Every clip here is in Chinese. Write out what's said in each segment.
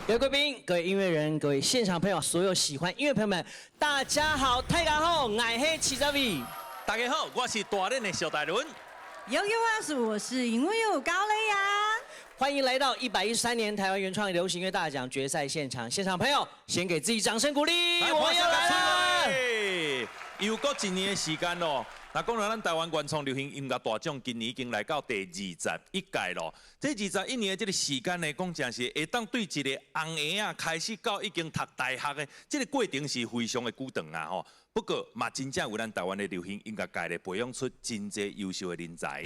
各位贵宾、各位音乐人、各位现场朋友，所有喜欢音乐朋友们，大家好，大家好，我是七十位。大家好，我是大练的小大伦。悠悠万属，我是尹文友高雷阳。欢迎来到113年台湾原创流行乐大奖决赛现场，现场朋友先给自己掌声鼓励，我要来了！又过一年的时间咯。那讲到咱台湾原创流行音乐大奖，今年已经来到第21届咯。这21年的这个时间呢，讲真是会当对一个红孩啊开始到已经读大学的这个过程是非常的久长啊吼。不过嘛，真正为咱台湾的流行音乐界咧培养出真侪优秀的人才。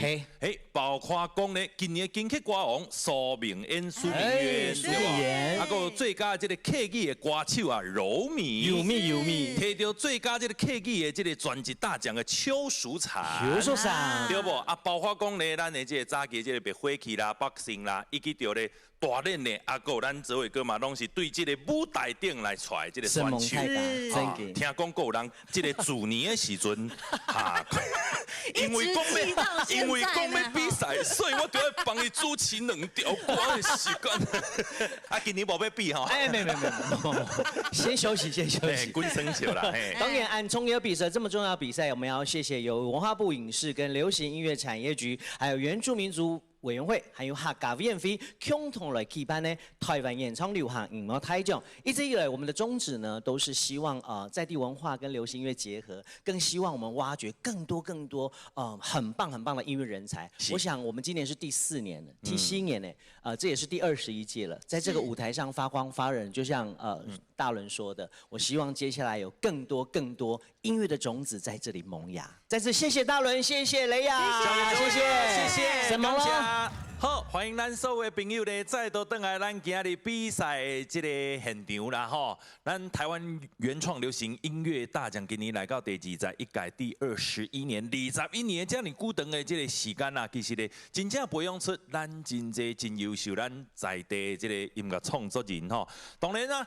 包括讲咧，今年金曲歌王苏明恩、苏明渊，对吧？啊，个最佳这个客语的歌手啊，柔米，有米，摕到最佳这个客语的这个专辑大奖的邱淑婵，对不？啊，包括讲咧，咱的这个早期这个别火器啦、boxing 啦，以及着咧大练的啊，个咱这位哥嘛，拢是对这个舞台顶来出来这个选手。听讲有人这个主年的时阵，啊，因为讲要比赛，所以我就要帮伊主持2条歌的时间。啊，今年无要比哈？哎，没，先休息。滚生球啦。当然，按冲友比赛这么重要的比赛，我们要谢谢由文化部影视跟流行音乐产业局，还有原住民族委员会，还有客家委员会共同来举办呢台湾演唱流行音乐大奖。一直以来，我们的宗旨呢，都是希望在地文化跟流行音乐结合，更希望我们挖掘更多很棒的音乐人才。我想我们今年是第4年了，第7年呢，这也是第21届了，在这个舞台上发光发热，就像大伦说的，我希望接下来有更多音乐的种子在这里萌芽。再次谢谢大伦，谢谢雷亚，谢谢，什么了？好，欢迎咱所有的朋友呢，再度登来咱今日比赛的这个现场啦吼。咱台湾原创流行音乐大奖今年来到第21届第21年，21年这样久长的这个时间啦，其实呢，真正培养出咱真侪真优秀咱在地这个音乐创作人吼。当然啦，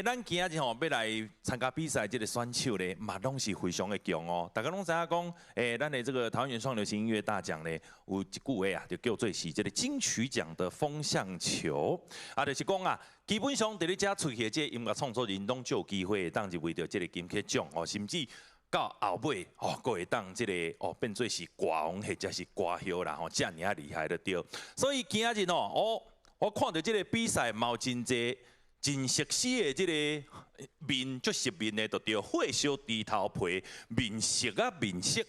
咱今日吼要来参加比赛这个选手呢，嘛拢是非常的强哦。大家拢知影讲，咱的这个台湾原创流行音乐大奖呢，有一句话啊，就叫做是这个金曲奖的风向球啊，就是讲啊，基本上伫咧遮出现这音乐创作人，拢就有机会当入围到这个金曲奖哦，甚至到后尾哦，各会当这个哦变做是歌王或者是歌后啦吼，这样啊厉害的对。所以今日哦，我看到这个比赛，毛真济真熟悉的这个面，足熟面的，就叫火烧猪头皮，面色啊面色。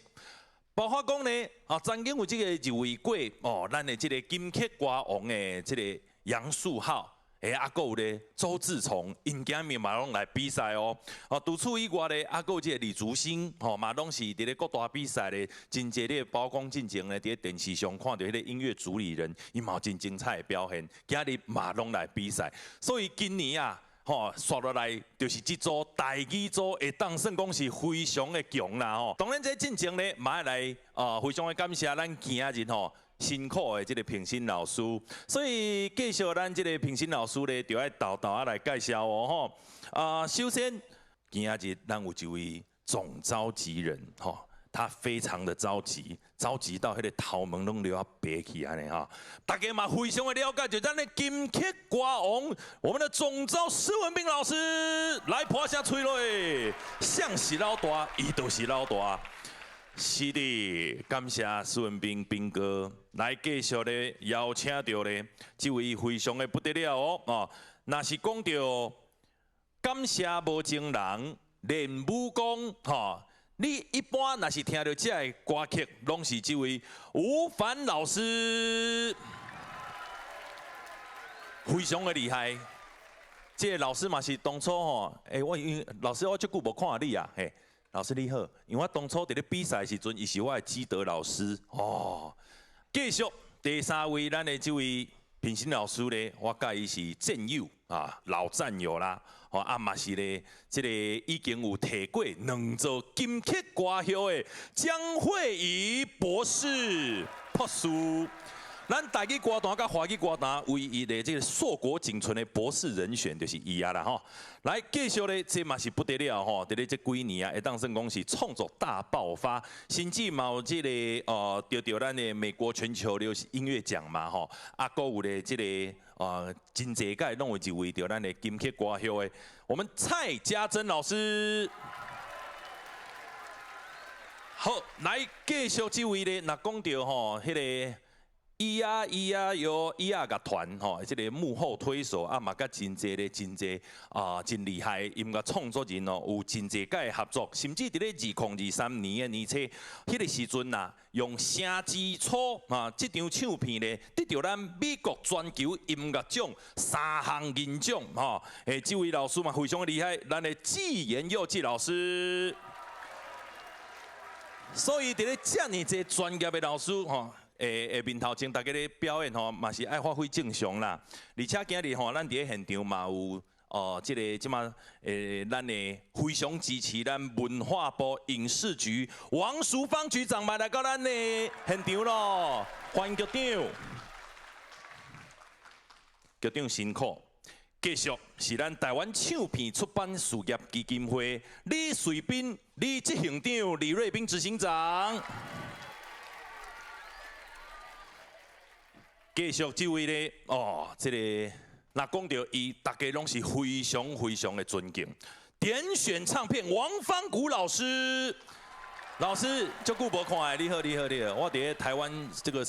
包括讲呢，曾经有这个入围过哦，咱的这个金曲歌王的这个杨树浩，还有咧周志崇，因今面嘛拢来比赛哦。除此以外咧，还有这个李竹兴，嘛拢是伫咧各大比赛咧，真侪咧曝光进前咧，伫咧电视上看到迄个音乐主理人，伊嘛有真精彩的表现，今日嘛拢来比赛，所以今年啊。刷落来就是这组台语组会当算讲是非常的强啦吼。当然这进前咧，嘛来非常的感谢咱今日辛苦的这个评审老师。所以继续咱这个评审老师咧，就要豆来介绍哦吼。首先今日咱有一位总召集人吼。他非常的着急到迄个头毛拢流啊白起安尼哈，大家嘛非常的了解，就咱的金曲歌王，我们的总召施文彬老师来破下吹嘞，像是老大，伊就是老大，是的，感谢施文彬彬哥来继续咧邀请到咧，这位非常的不得了哦，那是讲到感谢无情人练武功哈。你一般若是听到这个歌曲，拢是这位吴凡老师，非常的厉害。这个老师嘛是当初吼，我因为老师我足久无看你啊，老师你好，因为我当初伫咧比赛时阵，伊是我的基德老师哦。继续第3位，咱的这位评审老师咧，我甲伊是战友啊，老战友啦。嘛是咧，这个已经有摕过2座金曲歌后的江慧仪博士博士。咱台语歌坛甲华语歌坛唯一的这个硕果仅存的博士人选就是伊啊啦吼。来继续咧，这嘛是不得了吼！伫咧这几年啊，会当算讲是创作大爆发，甚至嘛有这个得到咱的美国全球流行音乐奖嘛吼，啊，搁有咧这个真济届拢有一位着咱的金曲歌后的，我们蔡家珍老师。好，来继续这位咧，若讲到吼，迄个咿呀哟咿呀乐团吼，即个幕后推手啊，嘛甲真济咧，真济真厉害音乐创作人哦，有真济届合作，甚至伫咧2023年的年初，迄个时阵呐，用《声之初》即张唱片咧，得到咱美国全球音乐奖3项银奖吼。这位老师嘛非常厉害，咱的纪言佑纪老师。所以伫咧遮尔济专业的老师吼。面头前大家咧表演吼，嘛是爱发挥正常啦。而且今日吼，咱伫咧现场嘛有即马咱的非常支持咱文化部影视局王淑芳局长嘛来到咱的现场咯，欢迎局长。局长辛苦。继续是咱台湾唱片出版事业基金会李瑞斌李执行长李瑞斌执行长。继续这位咧，这个若讲到伊，大家拢是非常的尊敬。点选唱片王芳谷老师，老师足久无看的，你好。我伫咧台湾这个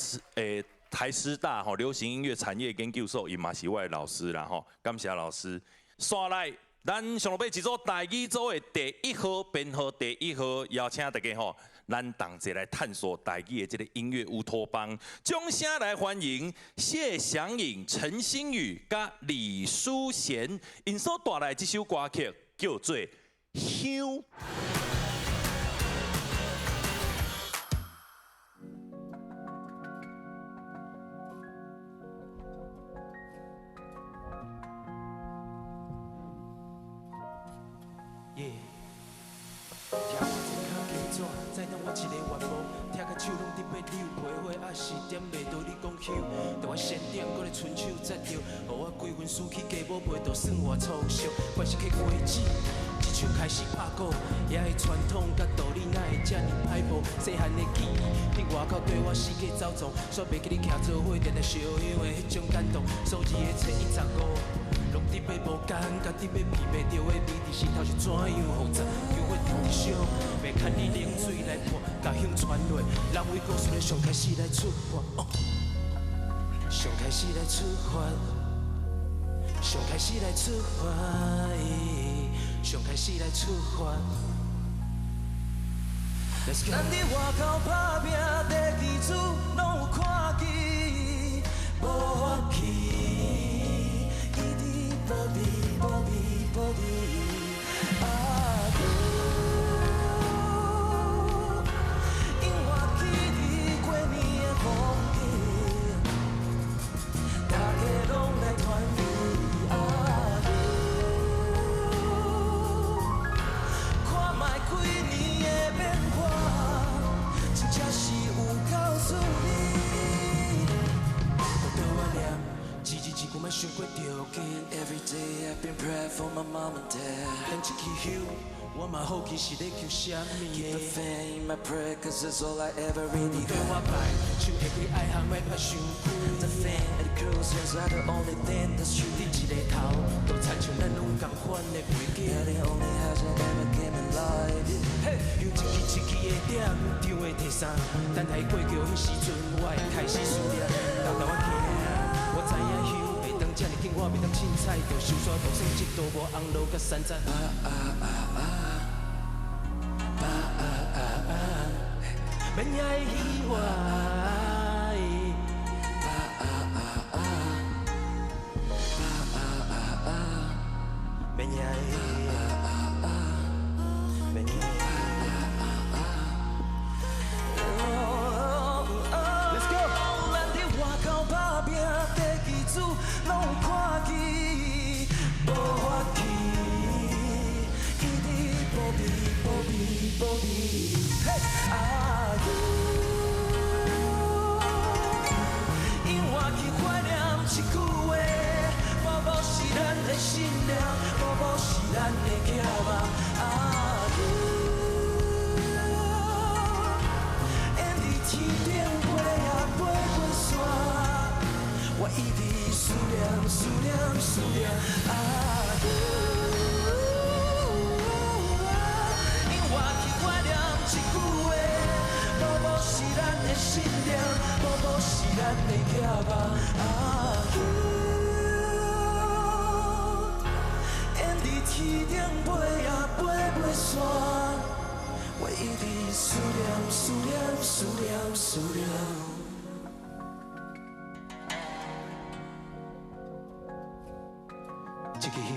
台师大流行音乐产业研究所，伊嘛是我的老师啦吼，感谢老师。刷来，咱上落尾一组台语组的第1号编号第1号，邀请大家吼。咱同齐来探索台语的这个音乐乌托邦，掌声来欢迎谢祥颖、陈星宇甲李淑贤，因所带来这首歌曲叫做《香》。再让我一个愿望，听甲手拢直要溜，批花也是点袂到你讲香。但我先点，搁咧伸手接着，互我几分输去家母陪，就算我粗俗。关是去花枝，一唱开始拍鼓，也是传统甲道理，哪会这呢歹步？细汉的记忆，伫外口对我四界走撞，煞袂记你徛做伙，定定烧香的迄种感动。数字的715。落地要无干，家己要闻袂着的味，伫心头是怎样复杂？叫我头一烧，袂看你冷水来泼，甲香传落，人为故事的上开始来出发，上开始来出发，上开始来出发，上开始来出发。咱伫外口打拼，第几次拢有看见，无法去。因我记伫过年的风景，大家拢来团圆看卖几年的变化，真正是有够滋味。对我念。一句莫想过着紧 Every day I've been praying for my mom and dad 等一支香，我嘛好奇是咧求啥物 Keep the faith in my prayer Cause it's all I ever really had 对我摆，手会开爱行袂歹伤久 The fan and the cruisers are the only thing that's true 伫一个头，都亲像咱拢同款的背景 Yeah the only house I ever came in life 有一支的点，张的提衫等待过桥迄时阵，我会开始思念豆豆我行我知影香会当遮尔紧，我袂当凊彩就收煞独生一道无红路甲山楂。免也会意外。免也免也。拢有看见，无法去，一直保庇，嘿，因我去怀念一句话，宝宝是咱的信念，宝宝是咱的骄傲，因伫天顶飞啊飞过山，我一直思念。思念思念啊。因我去怀念一句话，某某是咱的信念，某某是咱的野望啊。沿伫天顶飞也飞袂线，我一直思念思念思念思念。这个香，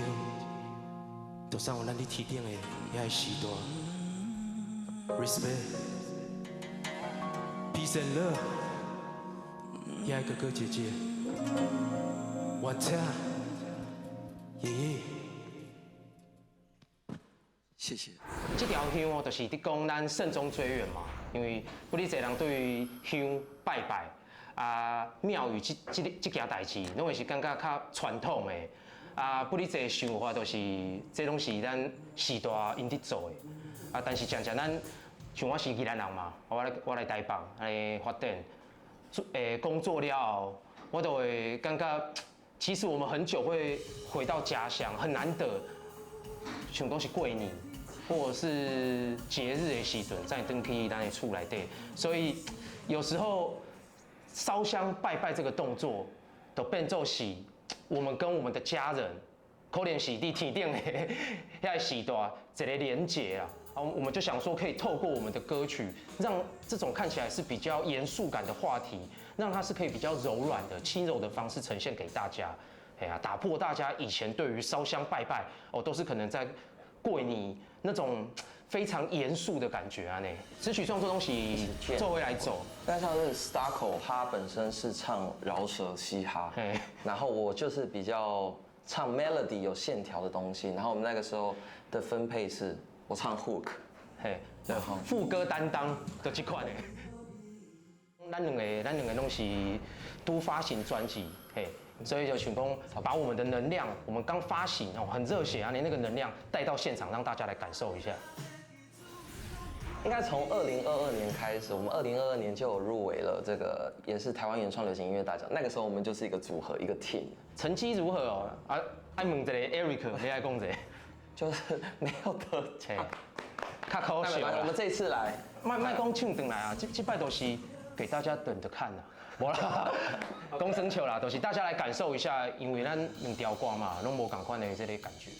就送予咱伫天顶的遐个时代。Respect, peace and love， 遐个哥哥姐姐，我听，爷爷。谢谢。这条香哦，就是伫讲咱慎终追远嘛，因为不哩侪人对于香拜拜啊庙宇这件代志，拢会是感觉较传统的啊，不哩侪想法就是这拢是咱时代因伫做的啊，但是渐渐咱像我是宜兰人嘛，我来台北来发展，工作了后，我都会感觉，其实我们很久会回到家乡，很难得，像讲是过年。或者是节日的时阵，再登去咱的厝内底，所以有时候烧香拜拜这个动作，都变作是我们跟我们的家人，可能是伫天顶的遐时代一个连结啊。我们就想说，可以透过我们的歌曲，让这种看起来是比较严肃感的话题，让它是可以比较柔软的、轻柔的方式呈现给大家。哎呀，打破大家以前对于烧香拜拜都是可能在过年那种非常严肃的感觉啊！呢，词曲创作东西作为来走，但像是 Starco， 他本身是唱饶舌嘻哈，然后我就是比较唱 melody 有线条的东西，然后我们那个时候的分配是我唱 hook， 然后副歌担当的这款的。咱两个拢是都发行专辑，所以就想讲把我们的能量，我们刚发行很热血啊，那个能量带到现场，让大家来感受一下。应该从2022年开始，我们2022年就有入围了这个，也是台湾原创流行音乐大奖。那个时候我们就是一个组合，一个 team。成绩如何哦？啊，爱问一个 Eric， 你爱讲一下，就是没有得奖，较可惜啦。我们这次来，卖讲唱回来啊，这摆都是给大家等着看呐。无啦，讲生笑啦，都是大家来感受一下，因为咱两条歌嘛，拢无同款的这个感觉。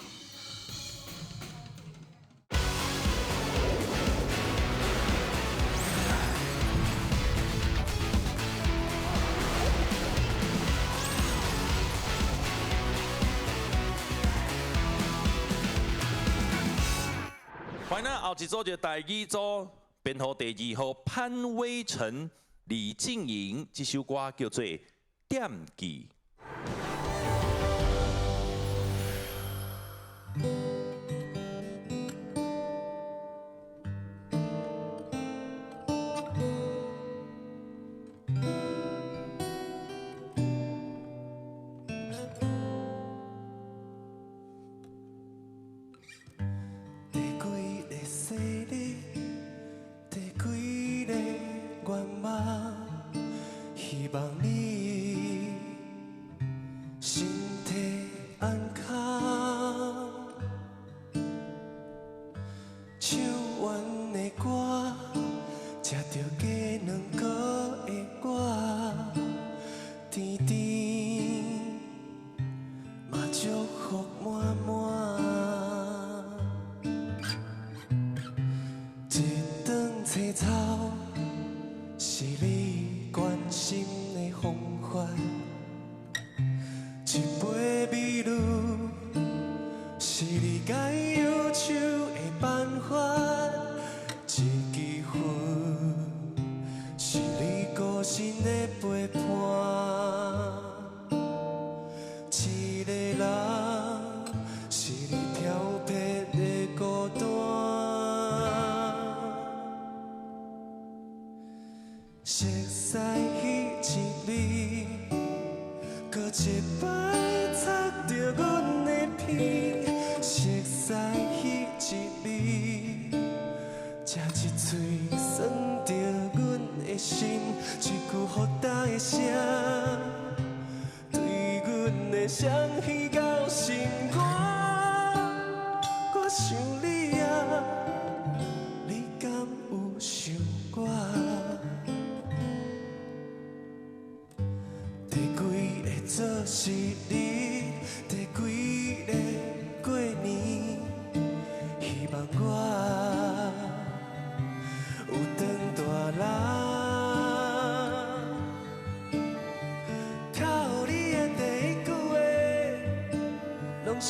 欢迎咱后一组就第二组编号第2号潘威成、李静莹，这首歌叫做《惦记》。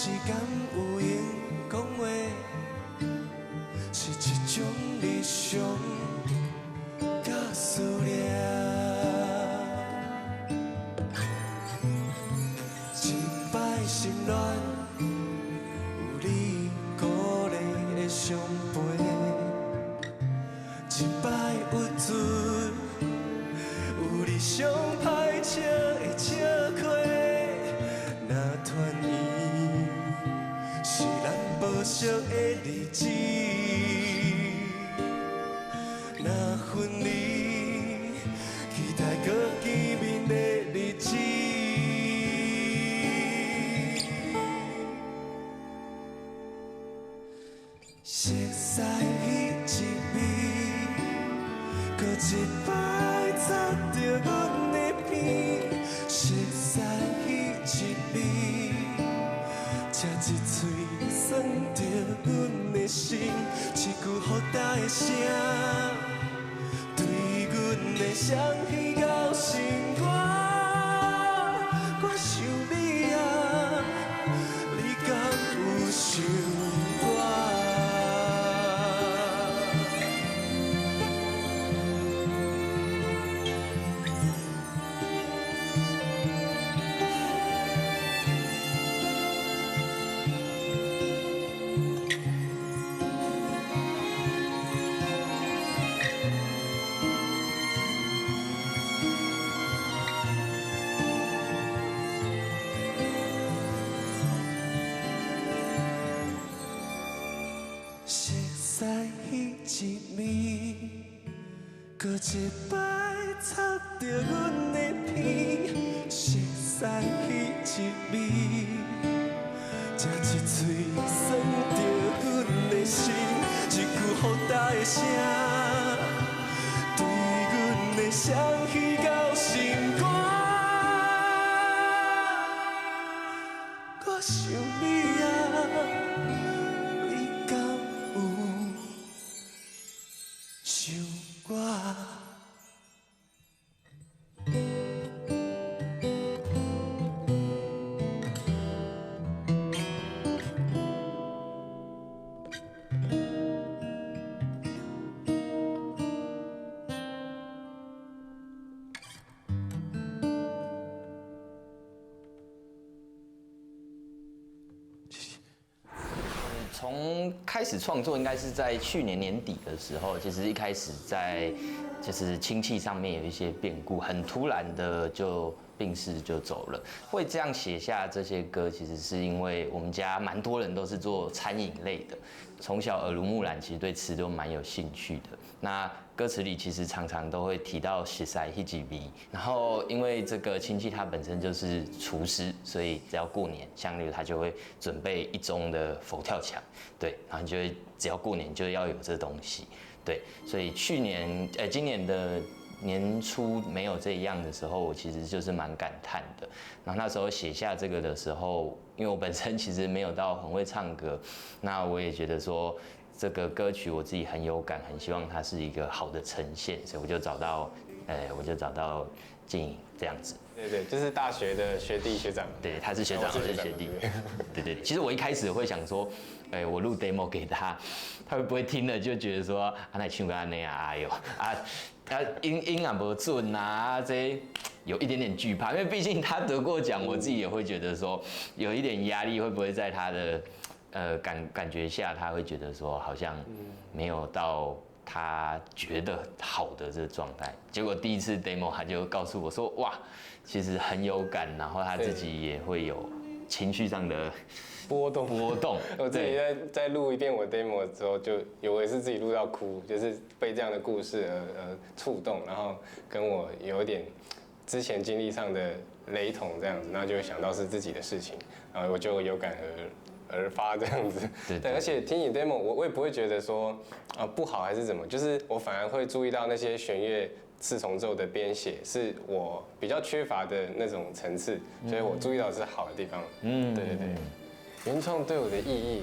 时间有闲讲话，是一种日常甲思念。一摆心乱，有你鼓励的相陪；一摆有船，有你上歹笑的笑亏。若团圆，是咱无惜的日子；若分离，期待搁见面的日子。熟悉彼一味，搁一摆插着阮的鼻。熟悉彼一味，吃一嘴酸着阮的心。一句互答的声，对阮的双耳到心肝。我想你啊，你敢有想我？熟悉彼一味，搁一摆插着阮的鼻。熟悉彼一味，吃一嘴酸着阮的心。一句互答的声，对阮的双耳到心肝。我想你啊。想我。从开始创作应该是在去年年底的时候，其实一开始在就是亲戚上面有一些变故，很突然的就病逝就走了。会这样写下这些歌，其实是因为我们家蛮多人都是做餐饮类的，从小耳濡目染，其实对吃都蛮有兴趣的。那歌词里其实常常都会提到食材迄几味，然后因为这个亲戚他本身就是厨师，所以只要过年，像例如他就会准备1盅的佛跳墙，对，然后就会只要过年就要有这东西，对，所以今年的年初没有这样的时候，我其实就是蛮感叹的。然后那时候写下这个的时候，因为我本身其实没有到很会唱歌，那我也觉得说这个歌曲我自己很有感，很希望它是一个好的呈现，所以我就找到静颖这样子。对对，就是大学的学弟学长。对，他是学长，我是学弟。对对对，其实我一开始会想说，我录 demo 给他，他会不会听了就觉得说，那唱歌那样，哎呦音也不准啊，这有一点点惧怕，因为毕竟他得过奖，我自己也会觉得说有一点压力，会不会在他的感觉下，他会觉得说好像没有到他觉得好的这个状态。结果第一次 demo 他就告诉我说，哇，其实很有感，然后他自己也会有情绪上的波动。我自己再录一遍我 demo 之后，就我也是自己录到哭，就是被这样的故事而触动，然后跟我有点之前经历上的雷同这样子，然后就会想到是自己的事情，然后我就有感而发这样子。对，而且听你 demo， 我也不会觉得说不好还是怎么，就是我反而会注意到那些弦乐4重奏的编写是我比较缺乏的那种层次，所以我注意到是好的地方。对对对。原创对我的意义，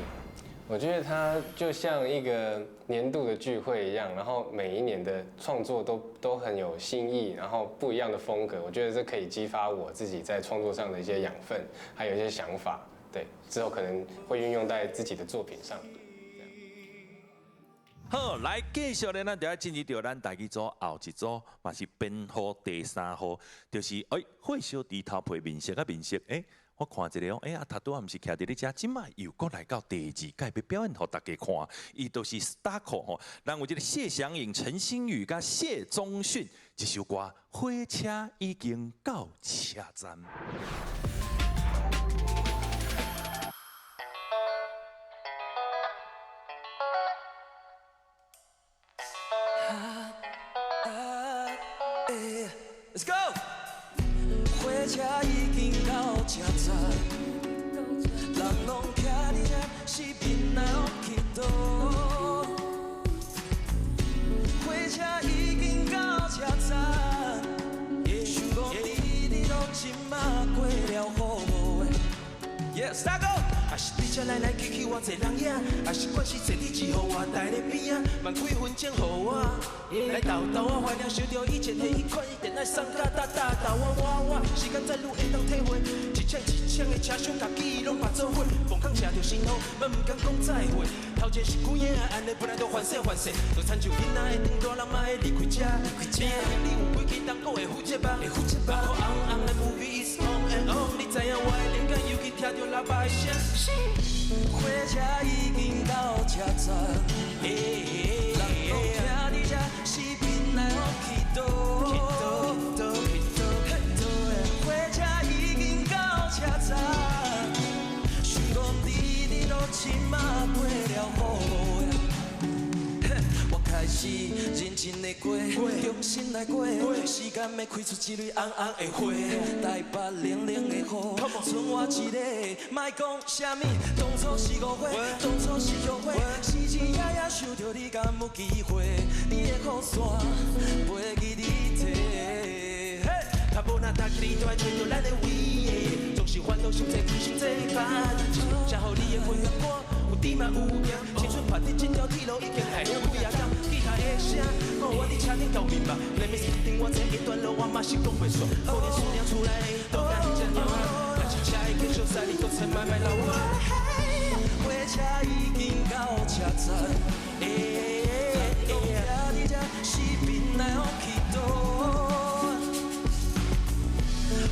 我觉得它就像一个年度的聚会一样，然后每一年的创作都很有新意，然后不一样的风格。我觉得这可以激发我自己在创作上的一些养分，还有一些想法。对，之后可能会运用在自己的作品上。好，来继续咧，咱就要进入到咱第二组后一组，嘛是编号第3号，就是火烧猪头皮面色面色，我看一个啊，他拄啊，毋是徛伫咧遮，即摆又过来到第2届要表演，互大家看，伊就是 Starco 吼，咱有即个谢祥颖、陈星宇甲谢宗训，一首歌《火车已经到车站》。Let's go！ 火车已经到车站，人拢徛伫遮，是边来往去倒。火车已经到车站，想讲你都即马过了雨的。Start go！ 也是伫遮来来去去，偌济人影，也是惯是坐伫一号外台咧边啊，万几分钟互我。来斗斗啊，怀念想着以前的迄款，一定爱送甲搭斗我，时间再愈会当体会，一枪一枪的车厢，家己拢把做伙，疯狂车着心头，咱毋敢讲再会。头前是几夜安尼，本来就反省，就亲像囡仔的长大人嘛会离开遮，边仔你有几支当哥会负责吧？目眶红红的 movie is on and on， 你知影我的灵感，尤其听着喇叭的声。火车已经到车站，人拢徛伫遮，是边来往去倒。火车已经到车站，想讲你都即马过了雨的。我开始认真的过，用心来过，时间要开出一蕊红红的花，台北冷冷的雨，剩我一个，莫讲啥物，当初是误会，当初是后悔，时时夜夜想着你，敢有机会，你的雨伞袂记你摕，脚步若踏起你，都爱找着咱的位，总是烦恼伤济，伤济烦，写好你的配合歌，有甜嘛有咸，青春拍伫这条铁路已经害了几啊天。吉他的声，我伫车顶交面目，连每次等我这一段路，我嘛是讲袂煞。可能思念厝内的都甲你这样啊，但是车已经烧晒，你搁再慢慢留我。火车已经到车站，人拢徛伫遮，是边来往去倒。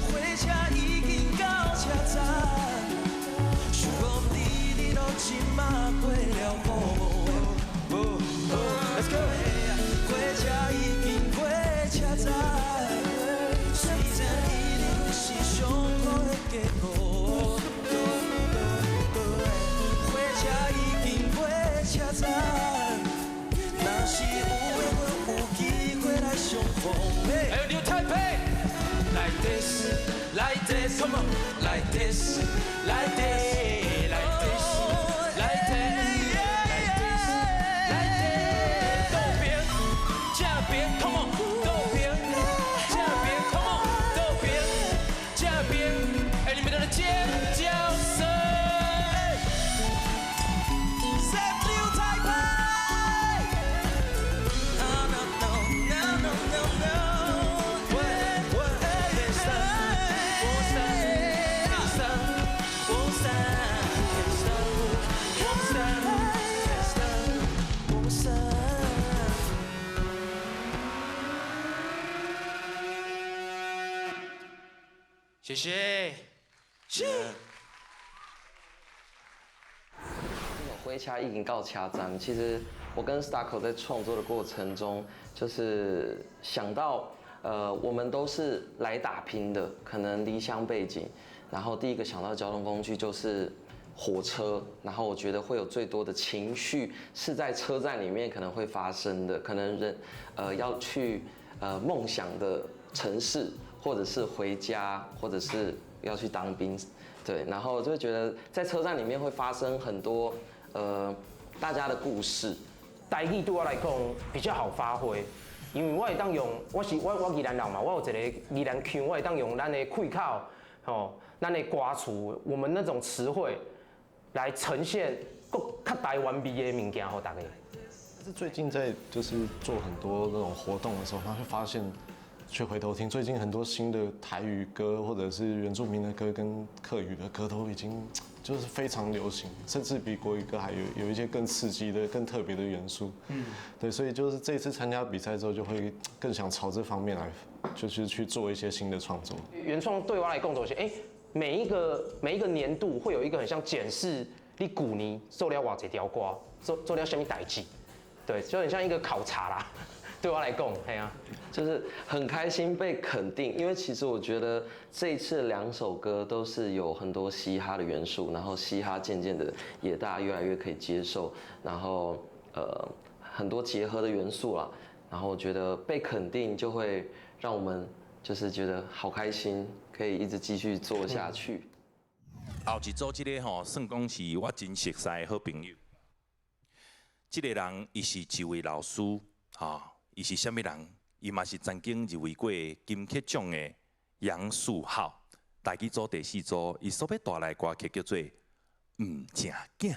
火车已经到车站，想讲你都即马过了雨。Let's go！ 火车已经过车站，虽然一定是上好的结果。火车已经过车站，若是有缘有机会来相逢。还有 New Taipei，like this，like this，come on，like this，like this，like this，like this。Come on， 豆饼，这边 ，Come on， 豆饼，这边，你们的尖叫声。Set New Taipei。No no no no no no no。我天上，我山，天上，我山，天上，我山，天上，我山。谢谢。火车已经到车站。其实我跟 Starco 在创作的过程中，就是想到，我们都是来打拼的，可能离乡背景，然后第一个想到的交通工具就是火车，然后我觉得会有最多的情绪是在车站里面可能会发生的，可能人要去梦想的城市。或者是回家，或者是要去当兵，对，然后就会觉得在车站里面会发生很多大家的故事。台语对我来讲比较好发挥，因为我会当用，我宜兰人嘛，我有一个宜兰腔，我会当用咱的开口，咱的歌词，我们那种词汇来呈现较台湾味的物件，给大家。是最近在就是做很多那种活动的时候，然后会发现。去回头听，最近很多新的台语歌或者是原住民的歌跟客语的歌都已经就是非常流行，甚至比国语歌还有一些更刺激的、更特别的元素。对，所以就是这一次参加比赛之后，就会更想朝这方面来，就是去做一些新的创作。原创对我来讲就是每一个年度会有一个很像检视你去年做了偌济条歌，做了什么代志，对，就很像一个考察啦。对我来讲，就是很开心被肯定，因为其实我觉得这一次2首歌都是有很多嘻哈的元素，然后嘻哈渐渐的也大家越来越可以接受，然后很多结合的元素啦，然后我觉得被肯定就会让我们就是觉得好开心，可以一直继续做下去。后一组这个算讲是我真熟悉的好朋友，这个人伊是一位老师伊是啥物人？伊嘛是曾经入围过金曲奖的杨树浩。台语组第4组，伊所要带来歌曲叫做《毋正经》。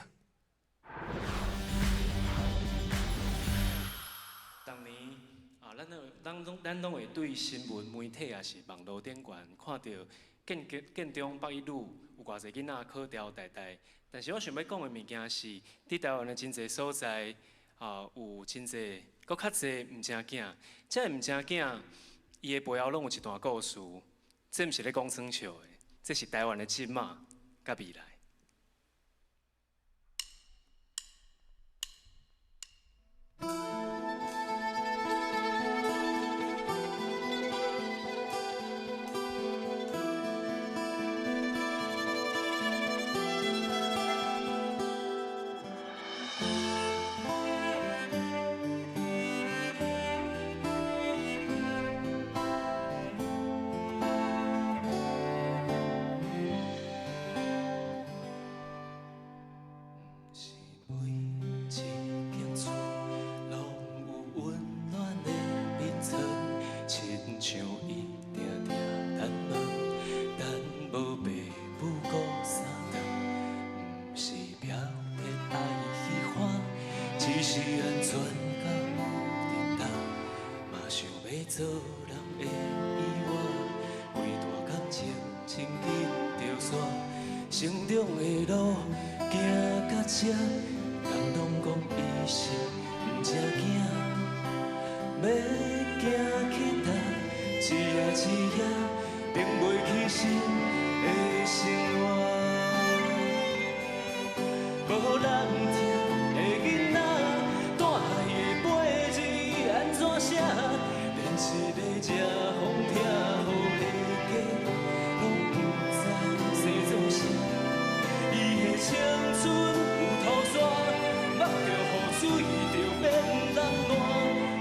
当年咱拢会对新闻媒体也是网络顶悬看到建中北一女有偌侪囡仔考调台大，但是我想要讲的物件是，伫台湾的真侪所在有真侪。搁较侪毋正经，这毋正经，伊的背后拢有一段故事，这毋是咧讲耍笑的，这是台湾的今嘛甲未来。只是安全到有认同，嘛想要做人的意外，伟大感情真紧着线，成长的路行到这，人拢讲伊是毋正经，要行起来，一夜一夜，并袂起心的生活，无人听。 这风听雨的家，拢不知生做啥。伊的青春有土沙，目着雨水就变冷烂，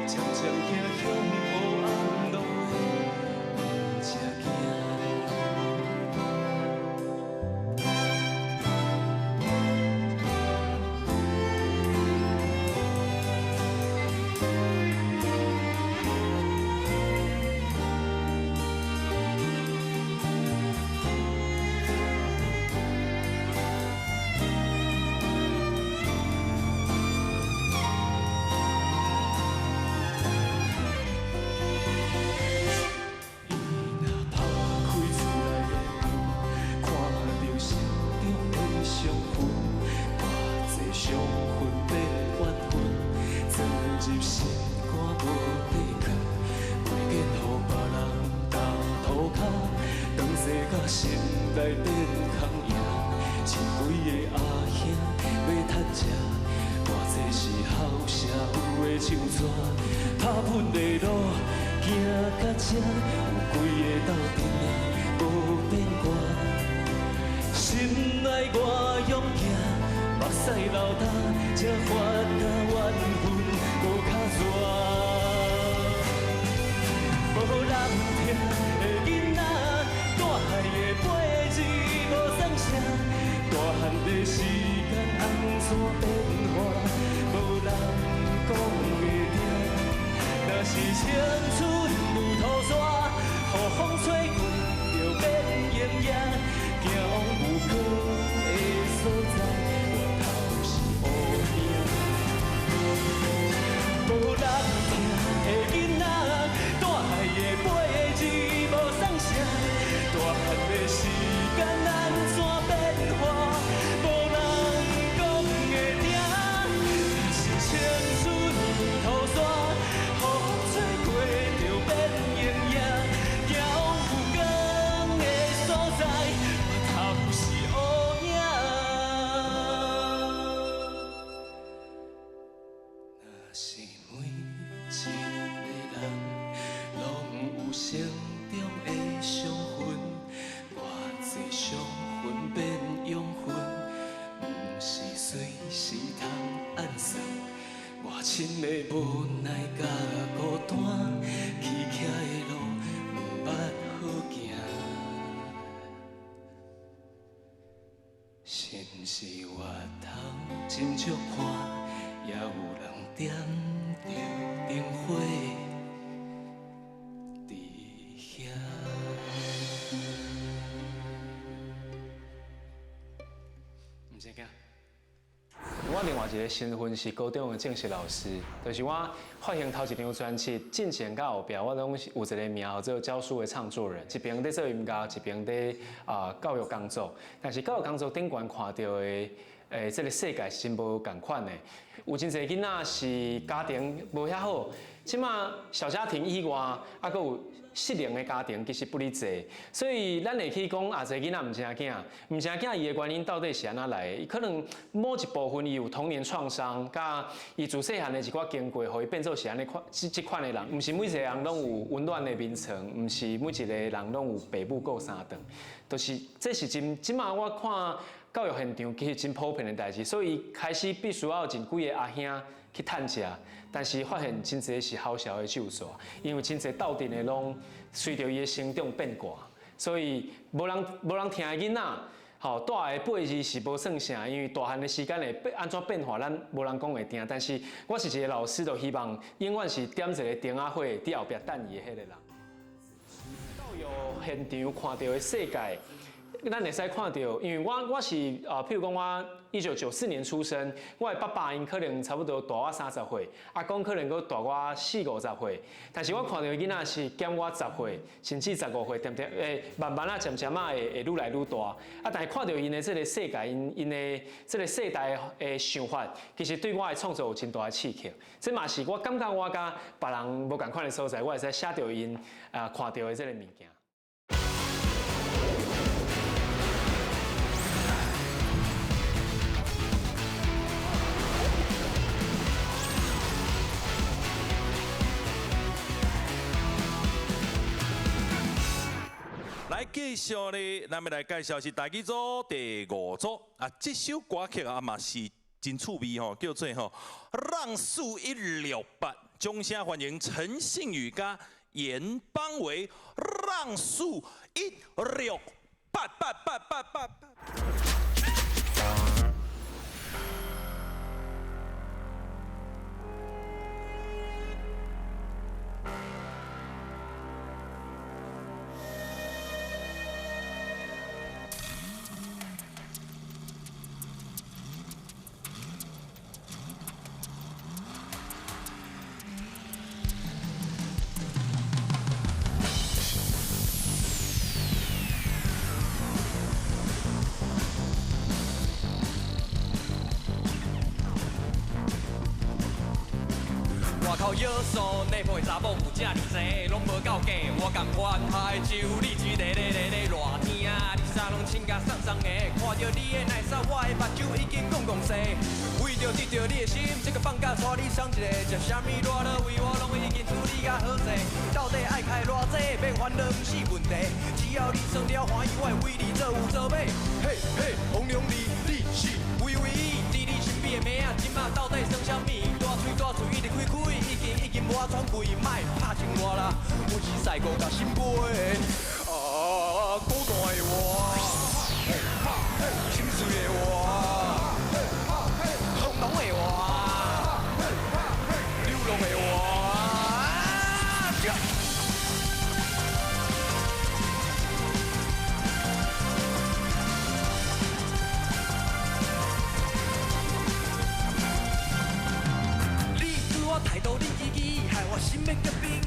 渐渐行向黑暗路的不正经。 心内变空赢，千几个阿兄要趁食，偌济是后社有的手纸，打拼的路行到这，有几个斗阵的无变卦，心内外勇行，目屎流干，才发甲怨恨无较热，无人听的囡仔。 大海的杯子无送啥，大汉的时间安怎变化，无人讲会听。若是青春有土沙，雨风吹过就变炎野，行往有光的所在，回头是乌影。无人听的囡仔，大海的杯子无送啥。 大汉的时间安怎变化？酸，我亲的无奈甲孤单，崎徛的路毋捌好行。心是外头真足看，也有人点着灯火伫遐。唔使惊。我另外一个身份是高中的正式老师，就是我发行头一张专辑进前到后壁，我拢有一个名号做教书的创作人，一边在做音乐，一边在教育工作。但是教育工作顶悬看到的，这个世界是真无共款的。有真侪囡仔是家庭无遐好，即马小家庭以外，还佫有适龄的家庭其实不哩济，所以咱会去讲一个囡仔唔生囝，唔生囝伊的原因到底是安怎来？可能某一部分伊有童年创伤，甲伊自细汉的一寡经过，互伊变做是安尼款即款的人。唔是每一个人拢有温暖的眠床，唔是每一个人拢有爸母顾三顿，就是这是真。即马我看教育现场其实真普遍的代志，所以开始必须要真几个阿兄去探食。但是发现真侪是好笑的手煞，因为真侪斗阵的拢随着伊的成长变卦，所以无人听的囡仔，吼大的8字是无算啥，因为大汉的时间会安怎变化，咱无人讲会定。但是我是一个老师，就希望永远是点一个灯仔火伫后壁等伊的迄个人。教育现场看到的世界。咱会使看到，因为我是譬如讲我1994年出生，我的爸爸因可能差不多大我30岁，阿公可能佫大我40、50岁，但是我看到的囡仔是减我10岁，甚至15岁，慢慢渐渐会愈来愈大。但是看到因的这个世界，因的这个世代的想法，其实对我的创作有真大的刺激。这嘛是我感觉我甲别人无共款的所在，我会使写到因看到的这个物件。来继续咧，咱要来介绍是台语组第5组啊，这首歌曲啊嘛是真趣味吼，叫做吼让速168，掌声欢迎陈信宇加严邦维，让速168。外口约束内埔的查某有正尔济，拢无够格。我共款海酒，你一个热天，你衫拢穿甲爽爽的，看着你的奶衫，我的目睭已经讲细。为着得到你的心，这个放假带你送一个，食啥物热闹为我拢已经处理甲好势。到底爱开偌济，免烦恼不是问题，只要你算了欢喜，我会为你做有做买。嘿嘿，风凉你是唯唯一，伫你身边的妹仔，今仔到底算啥物？大嘴一直开，已经无法喘气，莫拍情我啦，阮是赛过甲心杯，孤单的我，心碎的我，放浪的我，流浪的我。态度你支支，害我心要结冰。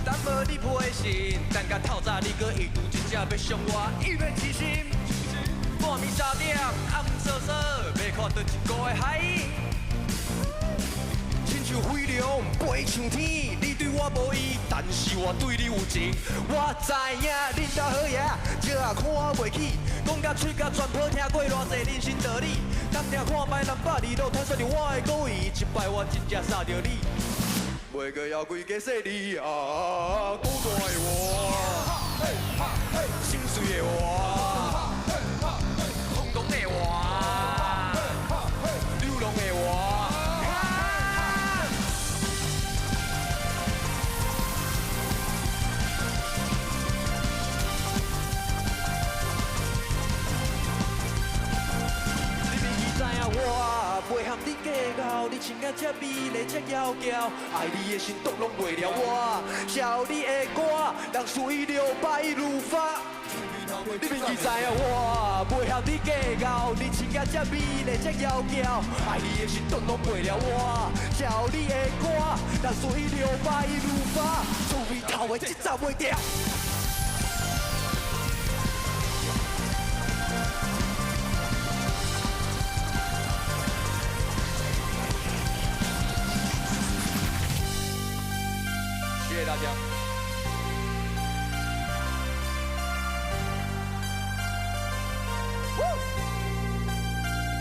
但无你陪身，等甲透早你搁一度真正要伤我，意要痴心。半暝3点，暗瑟瑟，要看到一个的海。亲像飞龙，飞上天。你对我无意，但是我对你有情。我知影恁家好爷，这也看袂起。讲甲嘴甲全破，听过偌济人生道理。当听看摆620路，坦率着我的故意，一摆我真正杀着你，袂过要规家说你啊，孤单的我，心碎的我，空洞的我，我袂和你计较，你穿甲这美丽这窈窕，爱你的心动拢袂了我，笑你的歌，让水流白如发。你明记知影我袂和你计较，你穿甲这美丽这窈窕，爱你的心动拢袂了我，笑你的歌，让水流白如发，厝边头的一站袂掉。谢谢大家。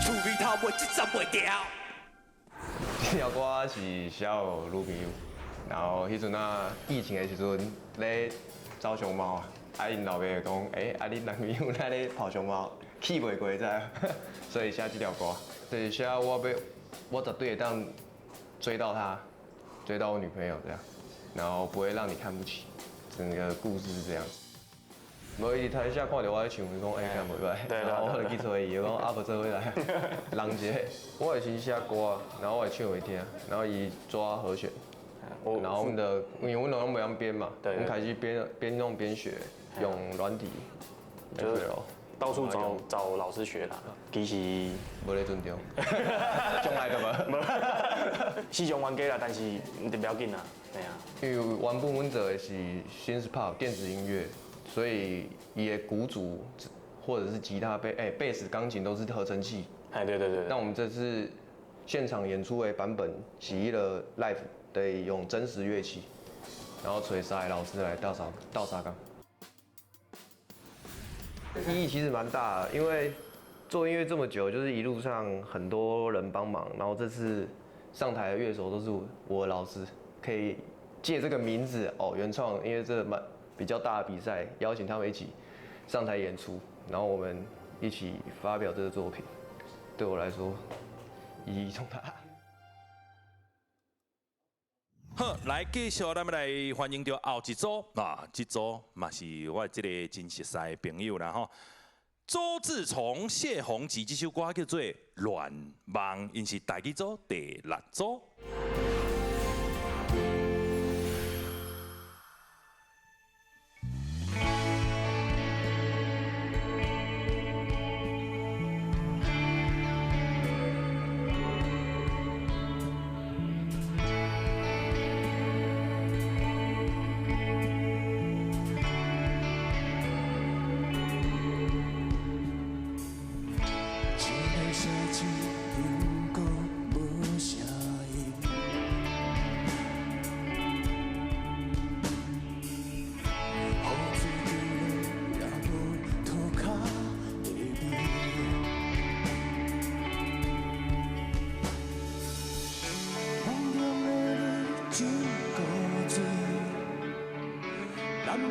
厝边头袂一站袂掉。这条歌是写予女朋友，然后迄阵啊疫情的时阵咧找熊猫啊，因老爸就讲，你男朋友在咧跑熊猫，气袂过知啊，所以写这条歌，就是写我绝对会当追到她，追到我女朋友这样。然后不会让你看不起，整个故事是这样子。无伊台下看到我在唱，伊讲干袂歹，然后我就去找伊，讲不做伙来，人一个。我会先写歌，然后我会唱给听，然后伊抓和弦，然后因为我们拢袂晓编嘛，我们开始边弄边学，用软体，就是到处找老师学啦，其实无咧尊重，从来都无。是用冤家啦，但是唔得不要紧啦，对啊。因为原本阮做的是新式 pop 电子音乐，所以伊的鼓组或者是吉他、贝斯、钢琴都是合成器。对。那我们这次现场演出的版本是一个 live 的用真实乐器，然后找3个老师来倒沙缸。意义其实蛮大的，因为做音乐这么久，就是一路上很多人帮忙，然后这次上台的乐手都是我的老师，可以借这个名字原创，因为这比较大的比赛，邀请他们一起上台演出，然后我们一起发表这个作品，对我来说意义重大。好，来继续，咱们来欢迎到后一组啊，这组嘛是我这个真熟悉的朋友啦吼。周志崇、谢宏基这首歌叫做《乱梦》，因是大家组第6组。在梦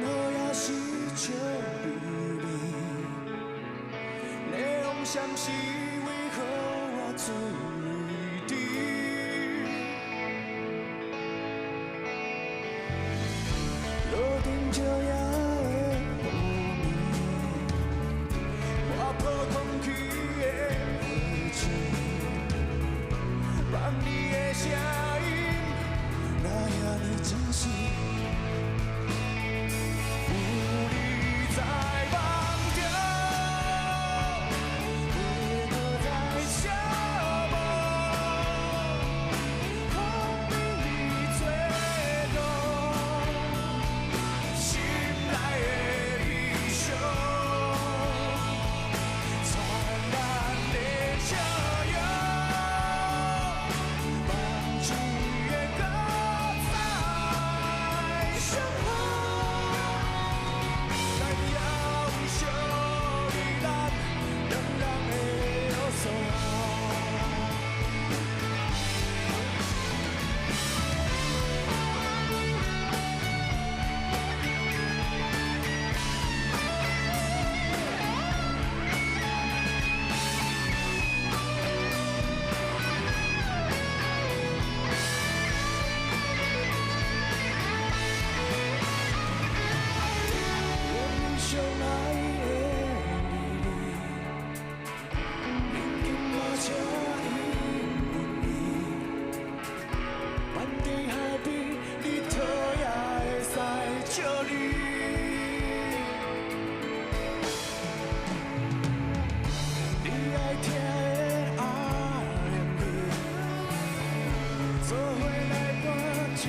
做伙来伴一出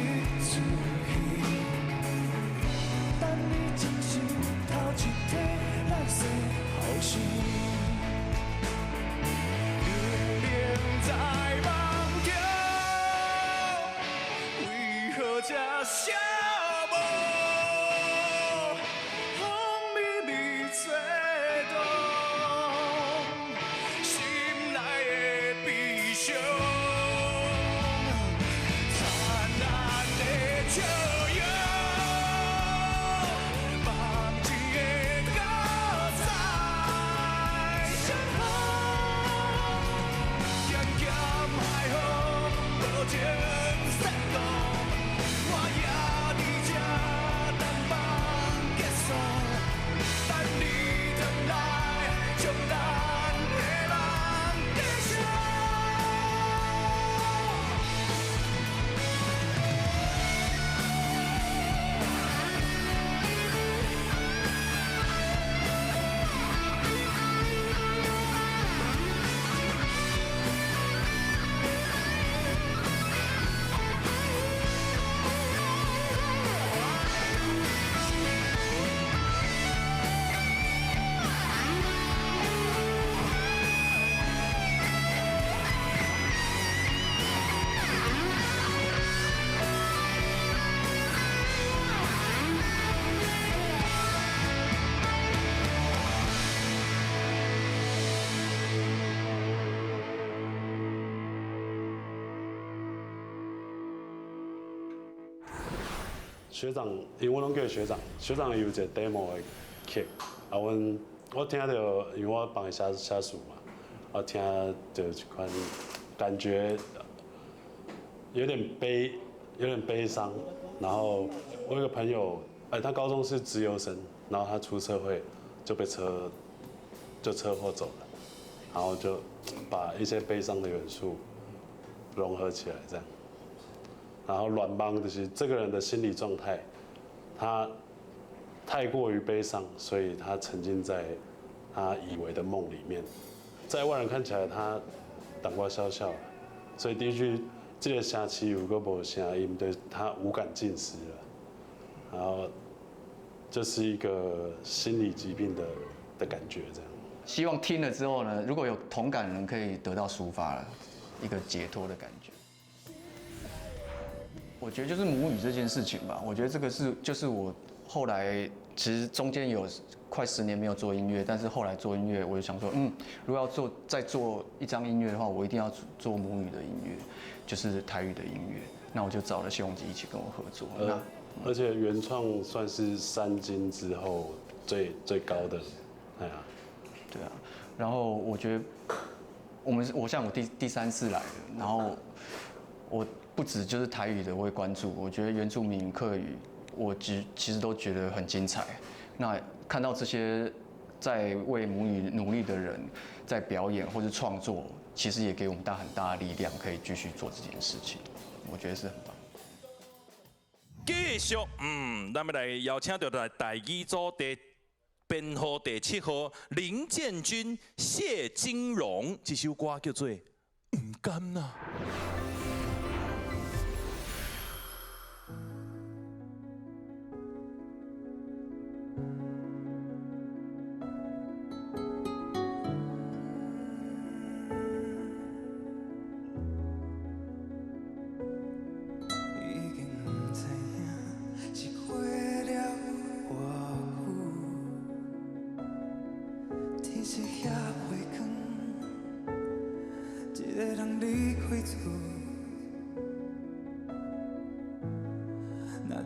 戏。等你真心头一体，咱说好事。明明在梦中，为何这寂寞？风秘密吹动，心内的悲伤。灿烂的笑容，梦一个高彩相逢，咸咸海风无情煽动，我也伫这等梦结束，等你回来，将咱的梦继续。学长，因为我拢叫学长，学长有一个 demo 的曲，啊，我听到，因为我帮伊写词嘛，我听到一款感觉有点悲伤。然后我有个朋友，他高中是资优生，然后他出社会就被车祸走了，然后就把一些悲伤的元素融合起来这样。然后软邦就是这个人的心理状态，他太过于悲伤，所以他沉浸在他以为的梦里面，在外人看起来他胆瓜笑笑，所以第一句这个声气有个无声音，对他无感尽失了，然后就是一个心理疾病的感觉这样。希望听了之后呢，如果有同感的人可以得到抒发了，一个解脱的感觉。我觉得就是母语这件事情吧，我觉得这个就是我后来其实中间有快10年没有做音乐，但是后来做音乐，我就想说，如果要再做一张音乐的话，我一定要做母语的音乐，就是台语的音乐。那我就找了谢宏基一起跟我合作。而且原创算是3金之后最高的，哎呀，对啊。然后我觉得我像我第3次来的，然后我不止就是台语的我会关注，我觉得原住民客语，我其实都觉得很精彩。那看到这些在为母语努力的人在表演或是创作，其实也给我们很大的力量，可以继续做这件事情。我觉得是很棒。继续，咱们来邀请到台语组编号第7号林建军、谢金荣，这首歌叫做《唔甘呐》。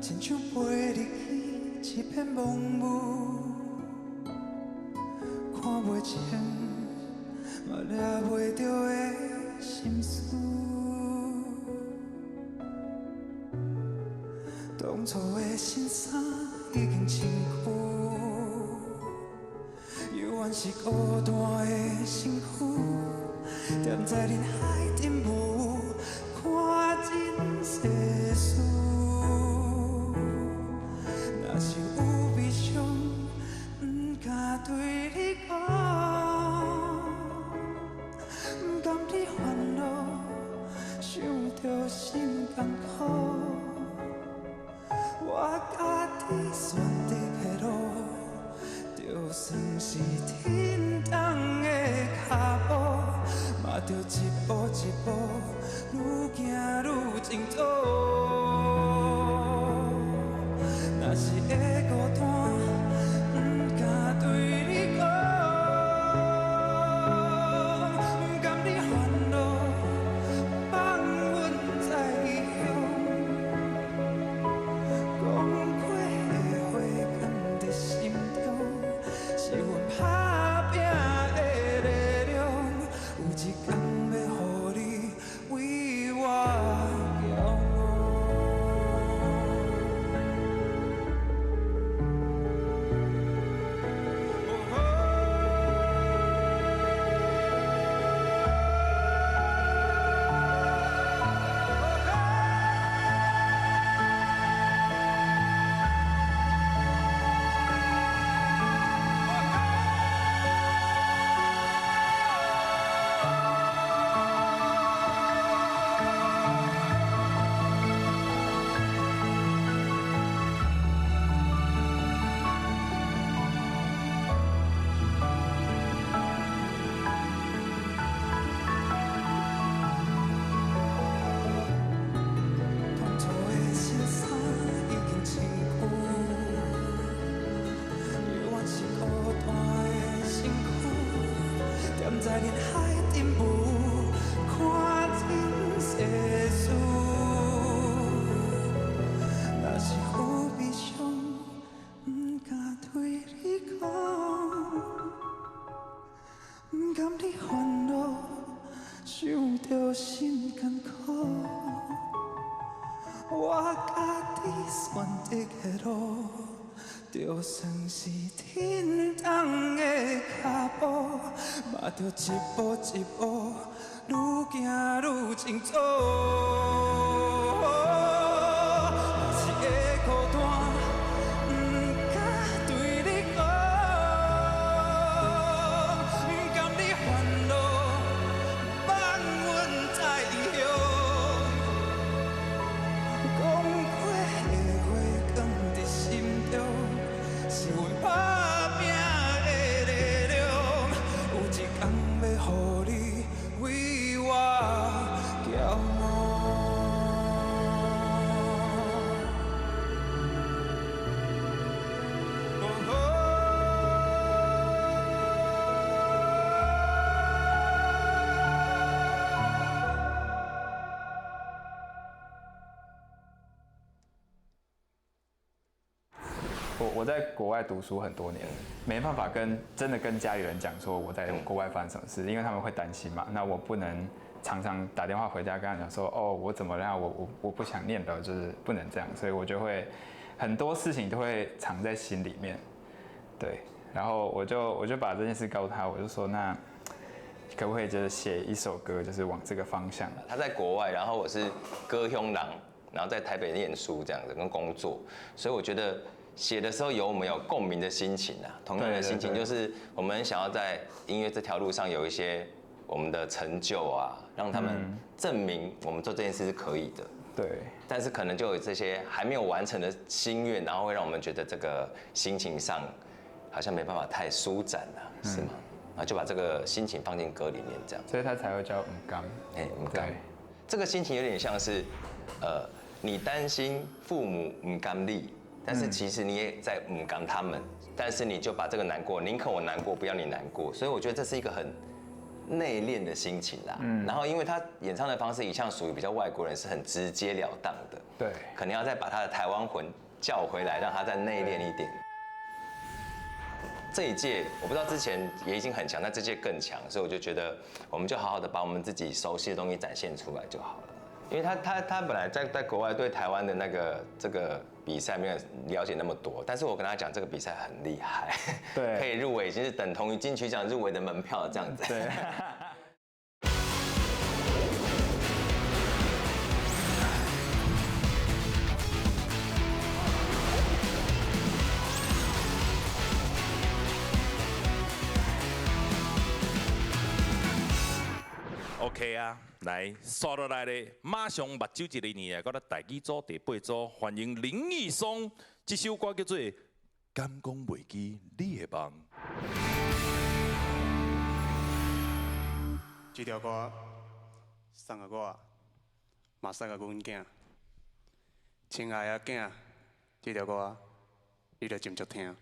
亲像飞入去一片茫雾，看袂清，嘛抓袂着的心事。当初的心衫已经穿旧，犹原是孤单的身躯，踮在人海沉雾，看尽世事。若是有悲伤，不敢对你讲，不甘你烦恼，想着心艰苦，我家己选择的路，就算是天重的脚步，嘛着一步一步愈行愈前走。若是会孤单，不敢对你讲。 在人海沉浮，看尽世事。若是有悲伤，不敢对你讲，不甘你烦恼，想着心艰苦。我家己选择的路。 就算是天重的脚步，嘛着一步一步愈行愈前走。若是会孤单，不敢对你讲，不甘你烦恼，放阮在异乡。讲过的话，藏在心中。 是阮打拼的力量，有一天要予你为我骄傲。我在国外读书很多年，没办法真的跟家里人讲说我在国外发生什么事，因为他们会担心嘛。那我不能常常打电话回家跟他讲说，哦，我怎么样，我不想念了，就是不能这样，所以我就会很多事情都会藏在心里面，对。然后我就把这件事告诉他，我就说那可不可以就是写一首歌，就是往这个方向。他在国外，然后我是歌乡人，然后在台北念书这样子跟工作，所以我觉得。 写的时候有我们有共鸣的心情啊，同样的心情就是我们想要在音乐这条路上有一些我们的成就啊，让他们证明我们做这件事是可以的。对。但是可能就有这些还没有完成的心愿，然后会让我们觉得这个心情上好像没办法太舒展了，是吗？然后就把这个心情放进歌里面，这样。所以它才会叫唔甘。唔甘。这个心情有点像是，你担心父母唔甘你。 但是其实你也在唔甘他们，但是你就把这个难过，宁可我难过，不要你难过，所以我觉得这是一个很内敛的心情啦。然后因为他演唱的方式一向属于比较外国人，是很直截了当的。对。可能要再把他的台湾魂叫回来，让他再内敛一点。这一届我不知道之前也已经很强，但这届更强，所以我就觉得我们就好好的把我们自己熟悉的东西展现出来就好了。 因为他本来在国外对台湾的这个比赛没有了解那么多，但是我跟他讲这个比赛很厉害，对，可以入围，已经是等同于金曲奖入围的门票这样子。对。OK 啊。来刷落来咧，马上目睭一个年啊，到咱台语组第8组，欢迎林义松，这首歌叫做《敢讲袂记你的梦》。这条歌送给我，嘛送给阮囝。亲爱的囝，这条歌你着斟酌听。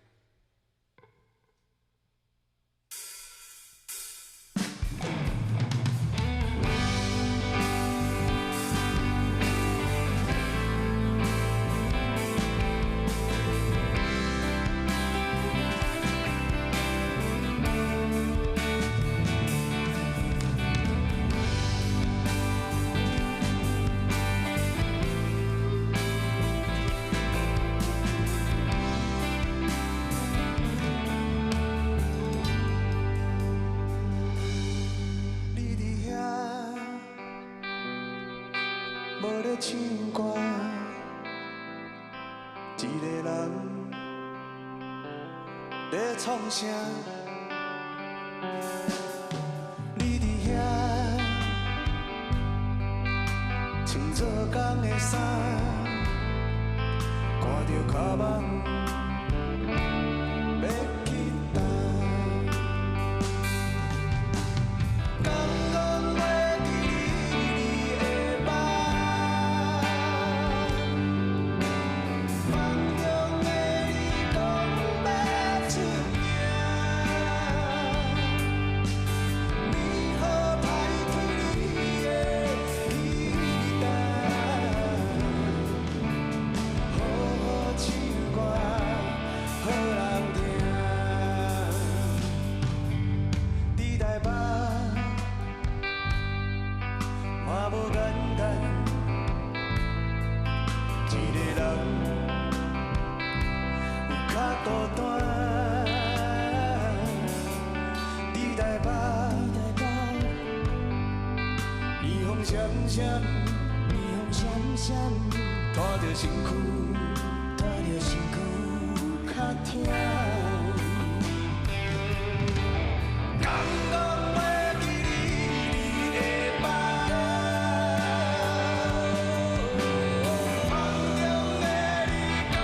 无咧唱歌，一个人咧创啥？你伫遐穿做工的衫，看着脚蠓要去倒。敢讲袂记你的梦？梦中的你讲要出名，你好歹去你的期待，好好唱歌，好人听。伫台北嘛无简单，一个人有较孤单。伫台北，霓虹闪闪，拖着身躯较痛。敢讲袂记你的梦？梦中的你讲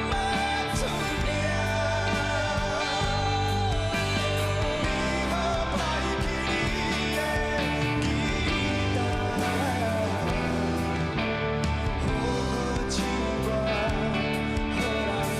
要出名，你好歹去你的期待，好好唱歌，好人听。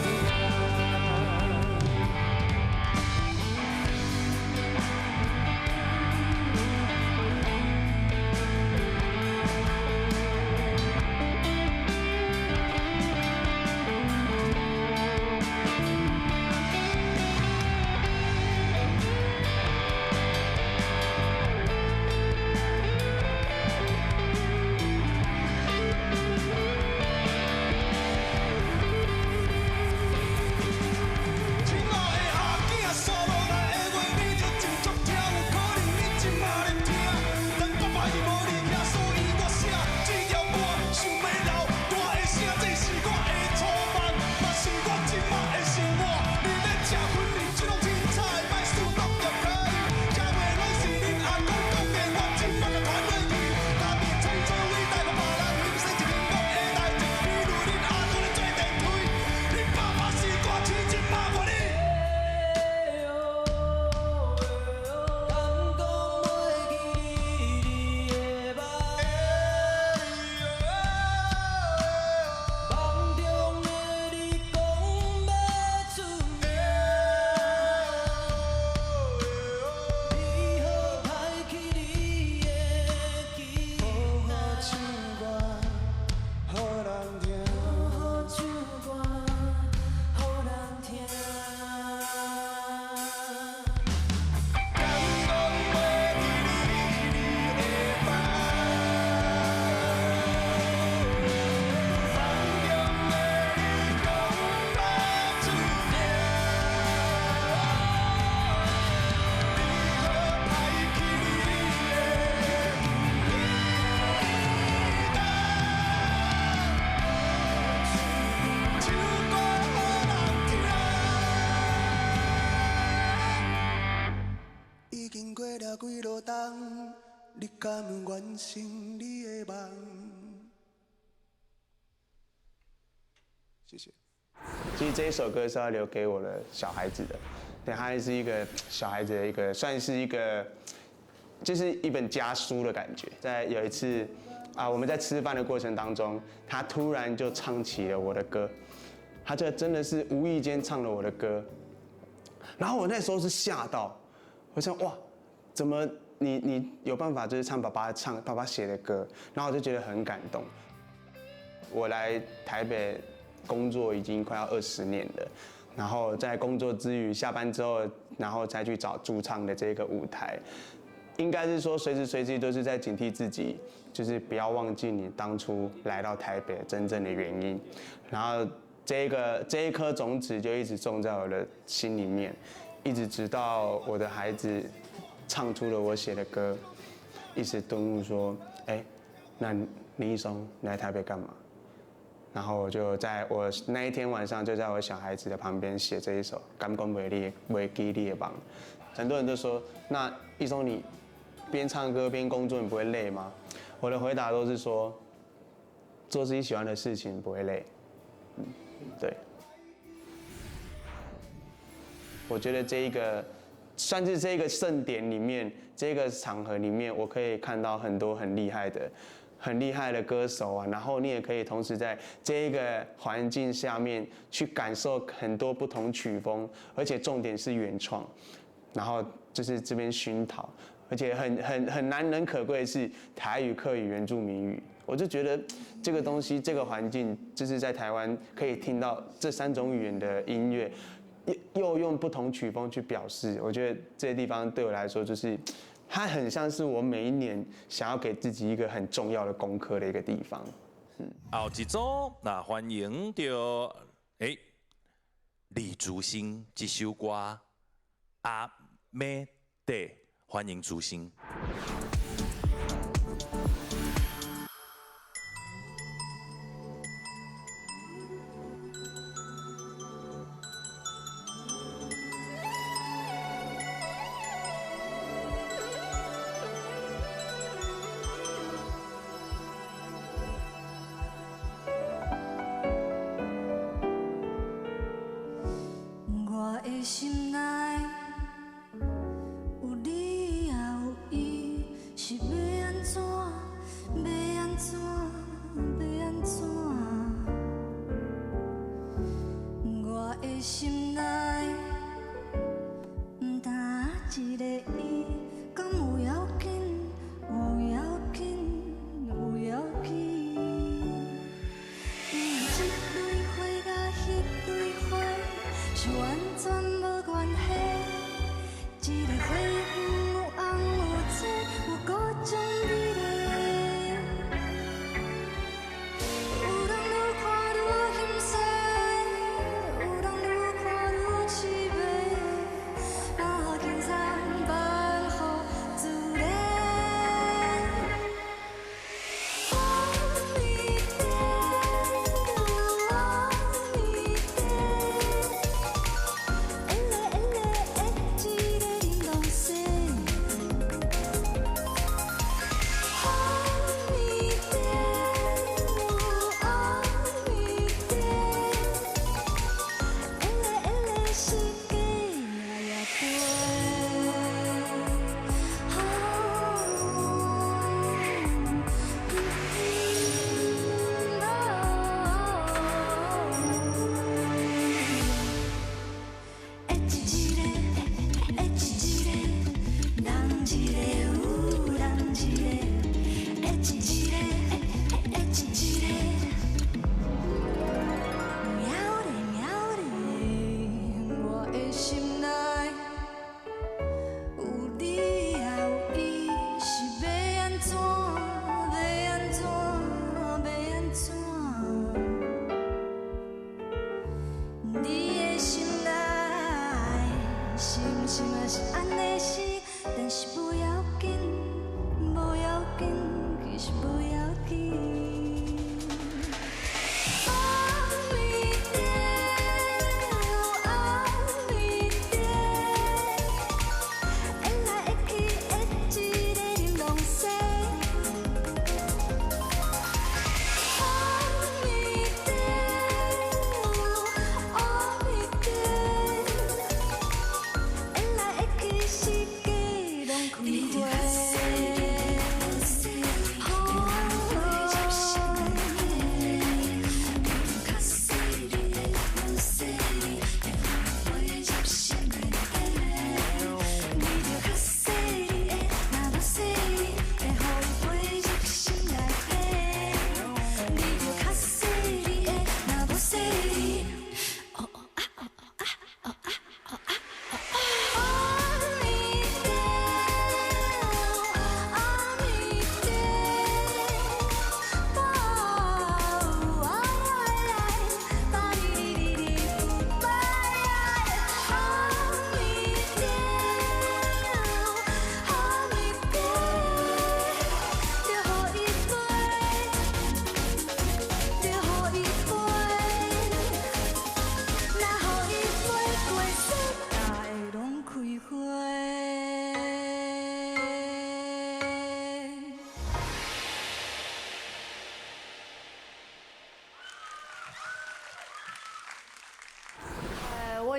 你敢有完成你的梦？谢谢。其实这一首歌是要留给我的小孩子的，对，它是一个小孩子的一个，算是一个，就是一本家书的感觉。在有一次我们在吃饭的过程当中，他突然就唱起了我的歌，他就真的是无意间唱了我的歌，然后我那时候是吓到，我想哇，怎么你有办法就是唱爸爸写的歌，然后我就觉得很感动。我来台北工作已经快要20年了，然后在工作之余下班之后，然后再去找驻唱的这个舞台，应该是说随时随地都是在警惕自己，就是不要忘记你当初来到台北真正的原因，然后这一颗种子就一直种在我的心里面，一直直到我的孩子唱出了我写的歌，一直顿悟说，那林一松你来台北干嘛？然后我就在我那一天晚上就在我小孩子的旁边写这一首《感官美丽为基力的帮》。很多人都说，那一松你边唱歌边工作，你不会累吗？我的回答都是说，做自己喜欢的事情不会累。对。我觉得这一个算是这个盛典里面，这个场合里面，我可以看到很多很厉害的歌手啊，然后你也可以同时在这个环境下面去感受很多不同曲风，而且重点是原创，然后就是这边熏陶，而且很难能可贵的是台语、客语、原住民语，我就觉得这个东西、这个环境，就是在台湾可以听到这3种语言的音乐，又用不同曲风去表示，我觉得这些地方对我来说就是。它很像是我每一年想要给自己一个很重要的功课的一个地方。后一组，那欢迎到李竹星这首歌《阿妹的》，欢迎竹星。我的心内有你也有伊，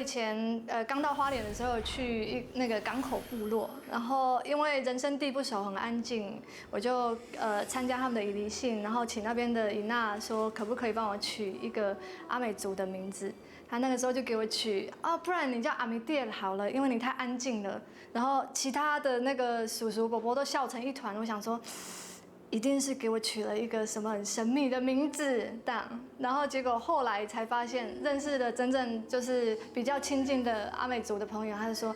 前刚到花莲的时候去那个港口部落，然后因为人生地不熟，很安静，我就参加他们的仪礼性，然后请那边的伊娜说可不可以帮我取一个阿美族的名字。他那个时候就给我取不然你叫阿米蒂尔好了，因为你太安静了。然后其他的那个叔叔伯伯都笑成一团，我想说。一定是给我取了一个什么很神秘的名字，然后结果后来才发现，认识的真正就是比较亲近的阿美族的朋友，他就说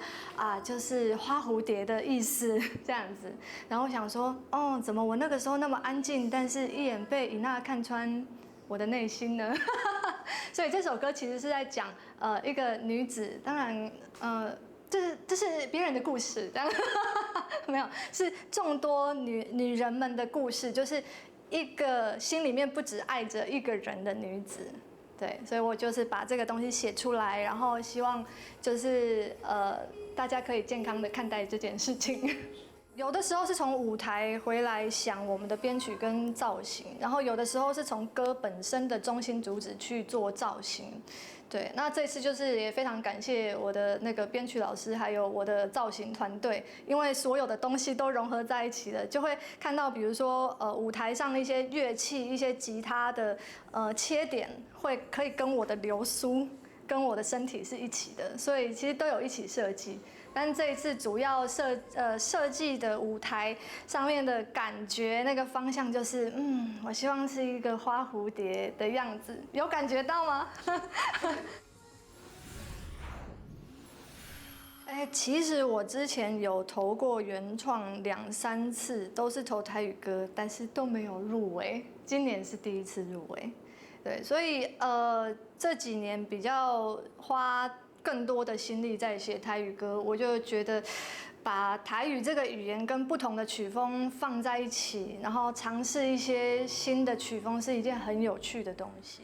就是花蝴蝶的意思这样子。然后我想说，怎么我那个时候那么安静，但是一眼被伊娜看穿我的内心呢？所以这首歌其实是在讲一个女子，当然这是别人的故事，这样没有，是众多女人们的故事，就是一个心里面不只爱着一个人的女子，对，所以我就是把这个东西写出来，然后希望就是大家可以健康的看待这件事情。有的时候是从舞台回来想我们的编曲跟造型，然后有的时候是从歌本身的中心主旨去做造型。对，那这次就是也非常感谢我的那个编曲老师，还有我的造型团队，因为所有的东西都融合在一起了，就会看到比如说舞台上的一些乐器、一些吉他的切点，可以跟我的流苏、跟我的身体是一起的，所以其实都有一起设计。但这一次主要设计的舞台上面的感觉，那个方向就是，我希望是一个花蝴蝶的样子，有感觉到吗？其实我之前有投过原创2、3次，都是投台语歌，但是都没有入围，今年是第一次入围。对，所以这几年比较花更多的心力在写台语歌，我就觉得把台语这个语言跟不同的曲风放在一起，然后尝试一些新的曲风，是一件很有趣的东西。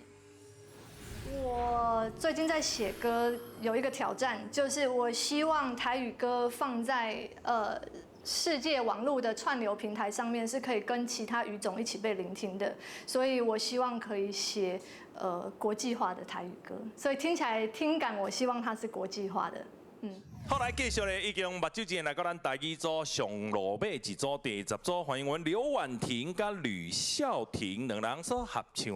我最近在写歌，有一个挑战，就是我希望台语歌放在世界网络的串流平台上面，是可以跟其他语种一起被聆听的，所以我希望可以写国际化的台语歌，所以听起来听感，我希望它是国际化的。好，来继续咧，已经目睭前来到咱台语组上路尾一组第10组，欢迎阮刘婉婷甲吕孝婷两人所合唱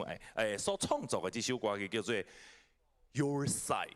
所创作的这首歌曲叫做《Your Side》。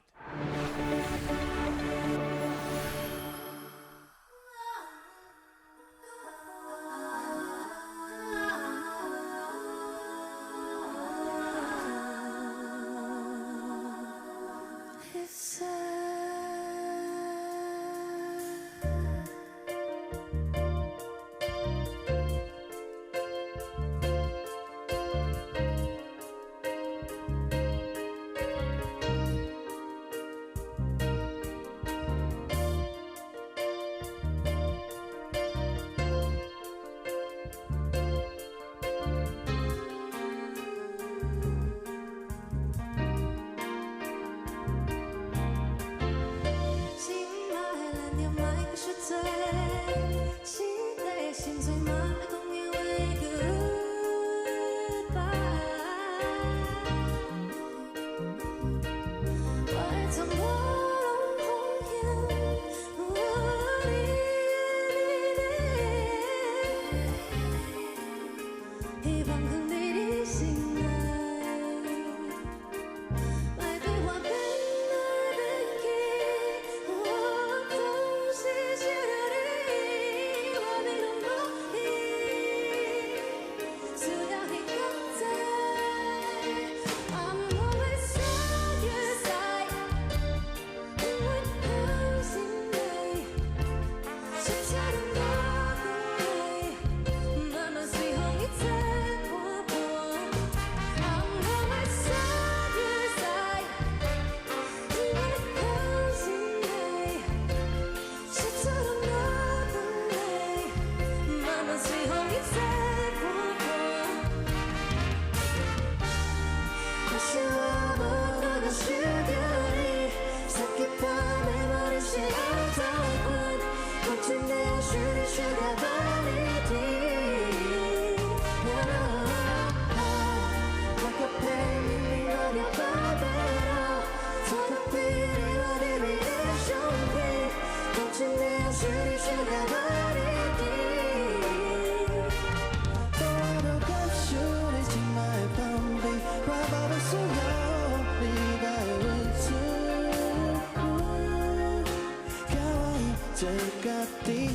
做家己。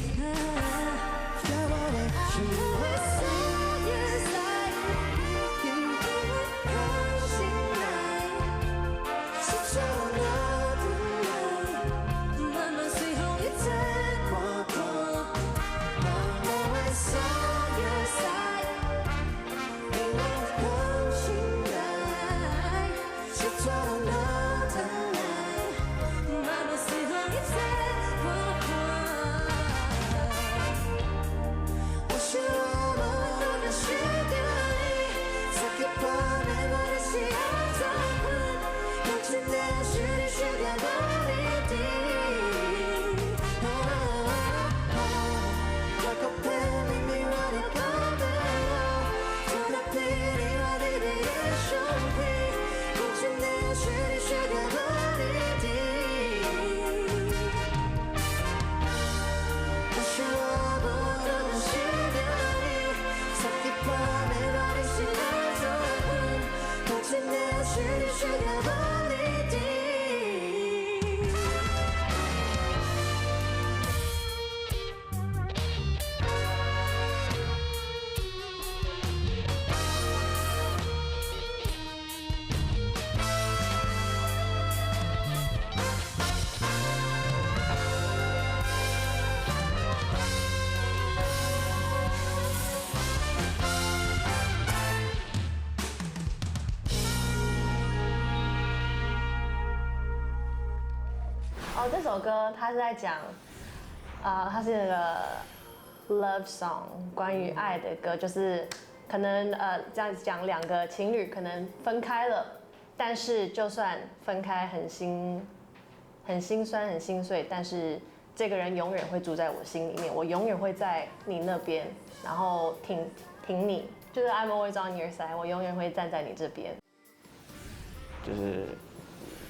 让我为哦，这首歌它是在讲，它是那个 love song， 关于爱的歌，就是可能这样讲两个情侣可能分开了，但是就算分开很心酸很心碎，但是这个人永远会住在我心里面，我永远会在你那边，然后挺你，就是 I'm always on your side， 我永远会站在你这边。就是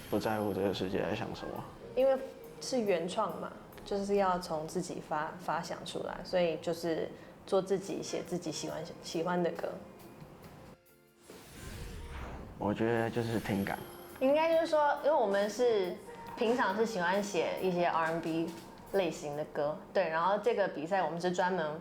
不在乎这个世界在想什么。因为是原创嘛，就是要从自己发想出来，所以就是做自己，写自己喜欢的歌。我觉得就是听感。应该就是说，因为我们是平常是喜欢写一些 R&B 类型的歌，对，然后这个比赛我们是专门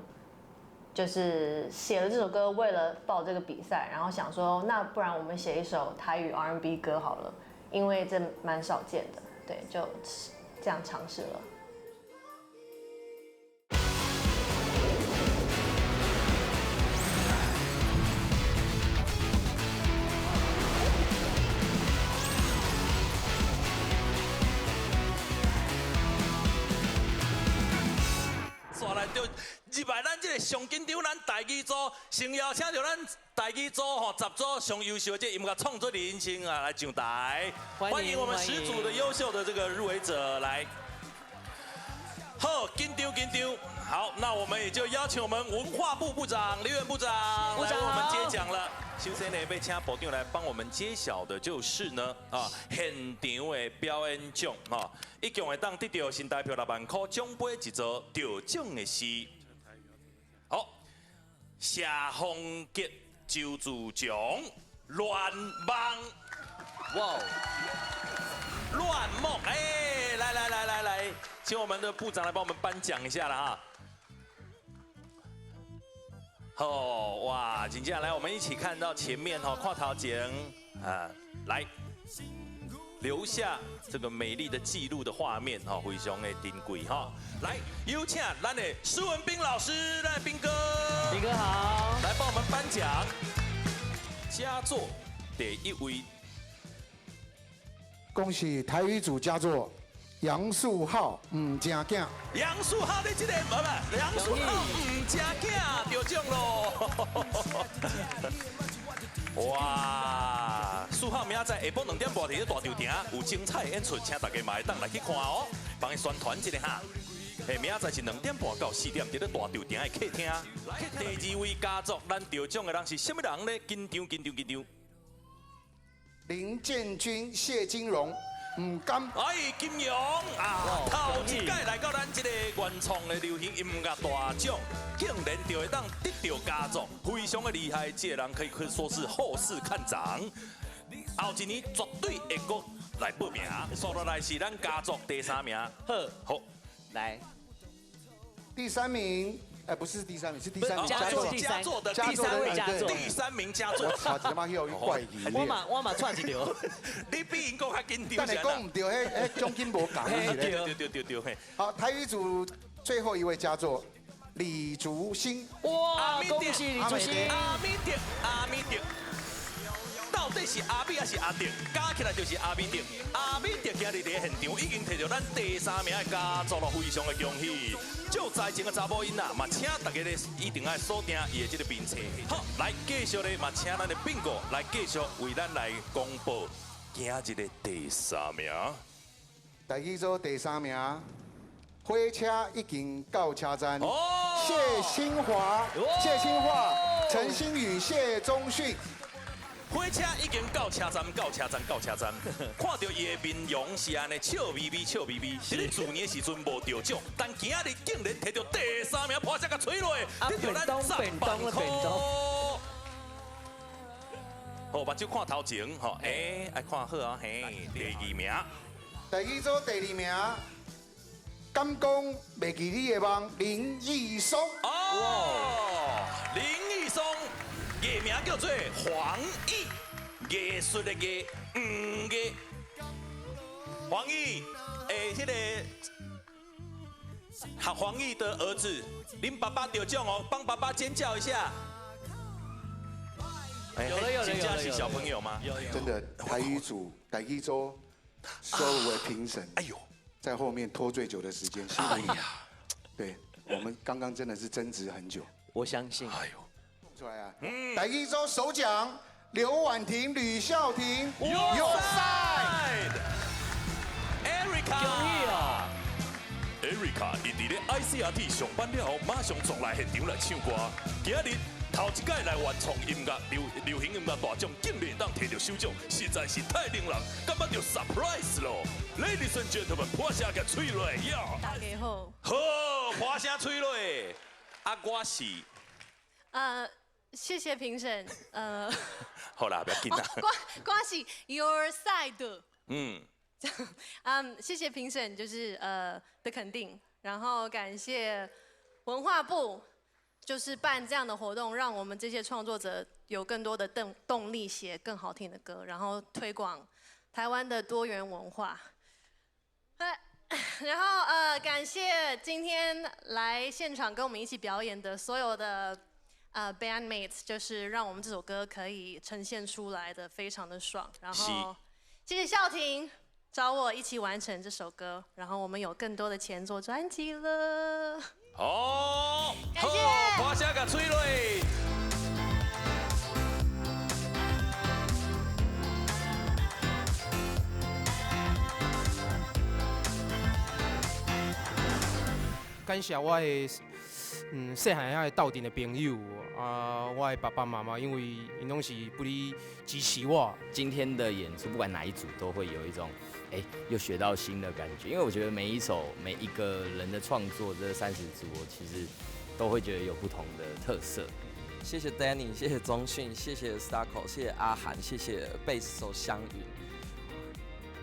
就是写了这首歌，为了报这个比赛，然后想说，那不然我们写一首台语 R&B 歌好了，因为这蛮少见的。对，就这样尝试了。刷来就入来咱这个上紧张，咱台语组先邀请到咱台语组吼10组上优秀的这音乐创作人先来上台，欢迎我们10组的优秀的这个入围者来。好，紧张。好，那我们也就邀请我们文化部部长刘元部长来为我们揭奖了。首先呢，要请部长来帮我们揭晓的就是呢，现场的表演奖一共会当得到新台票6万块奖杯一座，得奖的是好谢丰杰周志强乱梦，哇，乱梦，来，请我们的部长来帮我们颁奖一下了哈。哦，哇！紧接下来我们一起看到前面看头前来留下这个美丽的记录的画面非常的珍贵来，有请咱的施文彬老师，来彬哥好，来帮我们颁奖。佳作第1位，恭喜台语组佳作杨树浩，正囝。杨树浩的这个杨树浩正囝得奖咯！哇，树浩明仔载下晡2点半伫大球场有精彩演出，请大家嘛会当来去看哦，帮伊宣传一下哈。明仔载是2点半到4点，伫咧大球场的客厅。第2位佳作，咱得奖的人是什么人呢？紧张！林建军、谢金荣。金庸头一届来到咱这个原创的流行音乐大奖，竟然就会当得到佳作，非常的厉害。这个人可以说是后世看涨，后一年绝对会来报名。刷落来是咱佳作第3名。好，来第3名，不是第3名，是第3名。佳作的第3位佳作，第3名佳作。我操，他妈又怪题。我嘛串一条。你比因讲还紧张。但你讲唔对，迄奖金无讲。对。好，台语组最后一位佳作李竹兴。哇，恭喜李竹兴！阿米德。到底是阿美还是阿德？加起来就是阿美德。阿美德今日伫现场已经摕到咱第3名的佳作了，非常的恭喜。就在前的查某囡仔嘛，请大家咧一定要锁定伊的这个名册。好，来继续咧嘛，请咱的宾果来继续为咱来公布今日的第3名。台语组第3名，火车已经到车站。谢清华、陈星宇、谢宗训。火车已经到车站，看到伊的面容是安尼笑眯眯。你去年时阵无得奖，但今日竟然摕到第3名，破下个吹落，得到咱3万块。好，目睭看头前，吼，爱看好啊，嘿，第2名。台语组第2名，敢讲袂记你的梦，林义松。林义松。艺名叫做黄奕，艺术的艺，艺。黄奕，迄个黄奕的儿子，恁爸爸得奖哦，帮爸爸尖叫一下。有尖叫是小朋友吗？有。真的，台语组所有的评审，在后面拖最久的时间，辛苦你。对，我们刚刚真的是争执很久。我相信。出来啊！台语组首奖刘婉婷、吕孝婷 ，Your Side。Erica， 恭喜哦 ！Erica 伊伫咧 ICRT 上班了后，马上撞来现场来唱歌。今日头一届来原创音乐流行音乐大奖，竟然当摕到首奖，实在是太令人感觉到 surprise 咯。Ladies and gentlemen， 破声甲吹落呀！大家好。好，破声吹落。我是。谢谢评审。好啦，不要紧啦。我是 Your Side。谢谢评审，就是的肯定，然后感谢文化部，就是办这样的活动，让我们这些创作者有更多的动力写更好听的歌，然后推广台湾的多元文化。然后感谢今天来现场跟我们一起表演的所有的。bandmates 就是让我们这首歌可以呈现出来的非常的爽，然后谢谢孝婷找我一起完成这首歌，然后我们有更多的钱做专辑了。好，感谢，破声甲吹落。感谢我的细汉遐斗阵的朋友我的爸爸妈妈，因为因拢是不离支持我。今天的演出，不管哪一组，都会有一种又学到新的感觉。因为我觉得每一个人的创作，这30组，我其实都会觉得有不同的特色。谢谢 Danny， 谢谢宗训，谢谢 Starco， 谢谢阿涵，谢谢贝斯手湘云。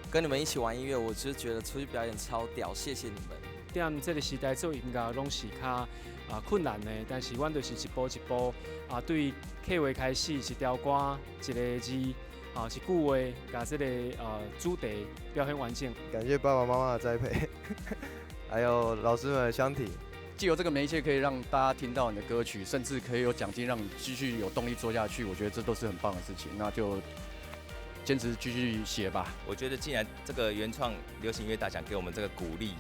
跟你们一起玩音乐，我就觉得出去表演超屌，谢谢你们。踮这个时代做音乐，拢是较困难的，但是阮就是一步一步对刻画开始，一条歌，一个字，一句话，把这个主题表现完整。感谢爸爸妈妈的栽培，还有老师们的相挺。藉由这个媒介，可以让大家听到你的歌曲，甚至可以有奖金，让你继续有动力做下去。我觉得这都是很棒的事情，那就坚持继续写吧。我觉得既然这个原创流行音乐大奖给我们这个鼓励，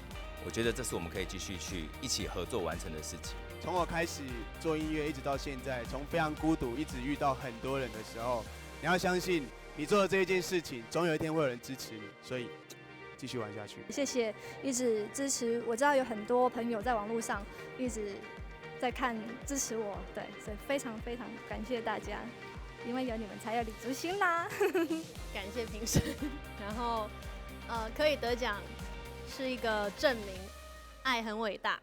我觉得这是我们可以继续去一起合作完成的事情。从我开始做音乐一直到现在，从非常孤独一直遇到很多人的时候，你要相信你做的这一件事情，总有一天会有人支持你，所以继续玩下去。谢谢一直支持，我知道有很多朋友在网络上一直在看支持我，对，所以非常非常感谢大家，因为有你们才有李竹兴啦。感谢评审，然后可以得奖是一个证明，爱很伟大。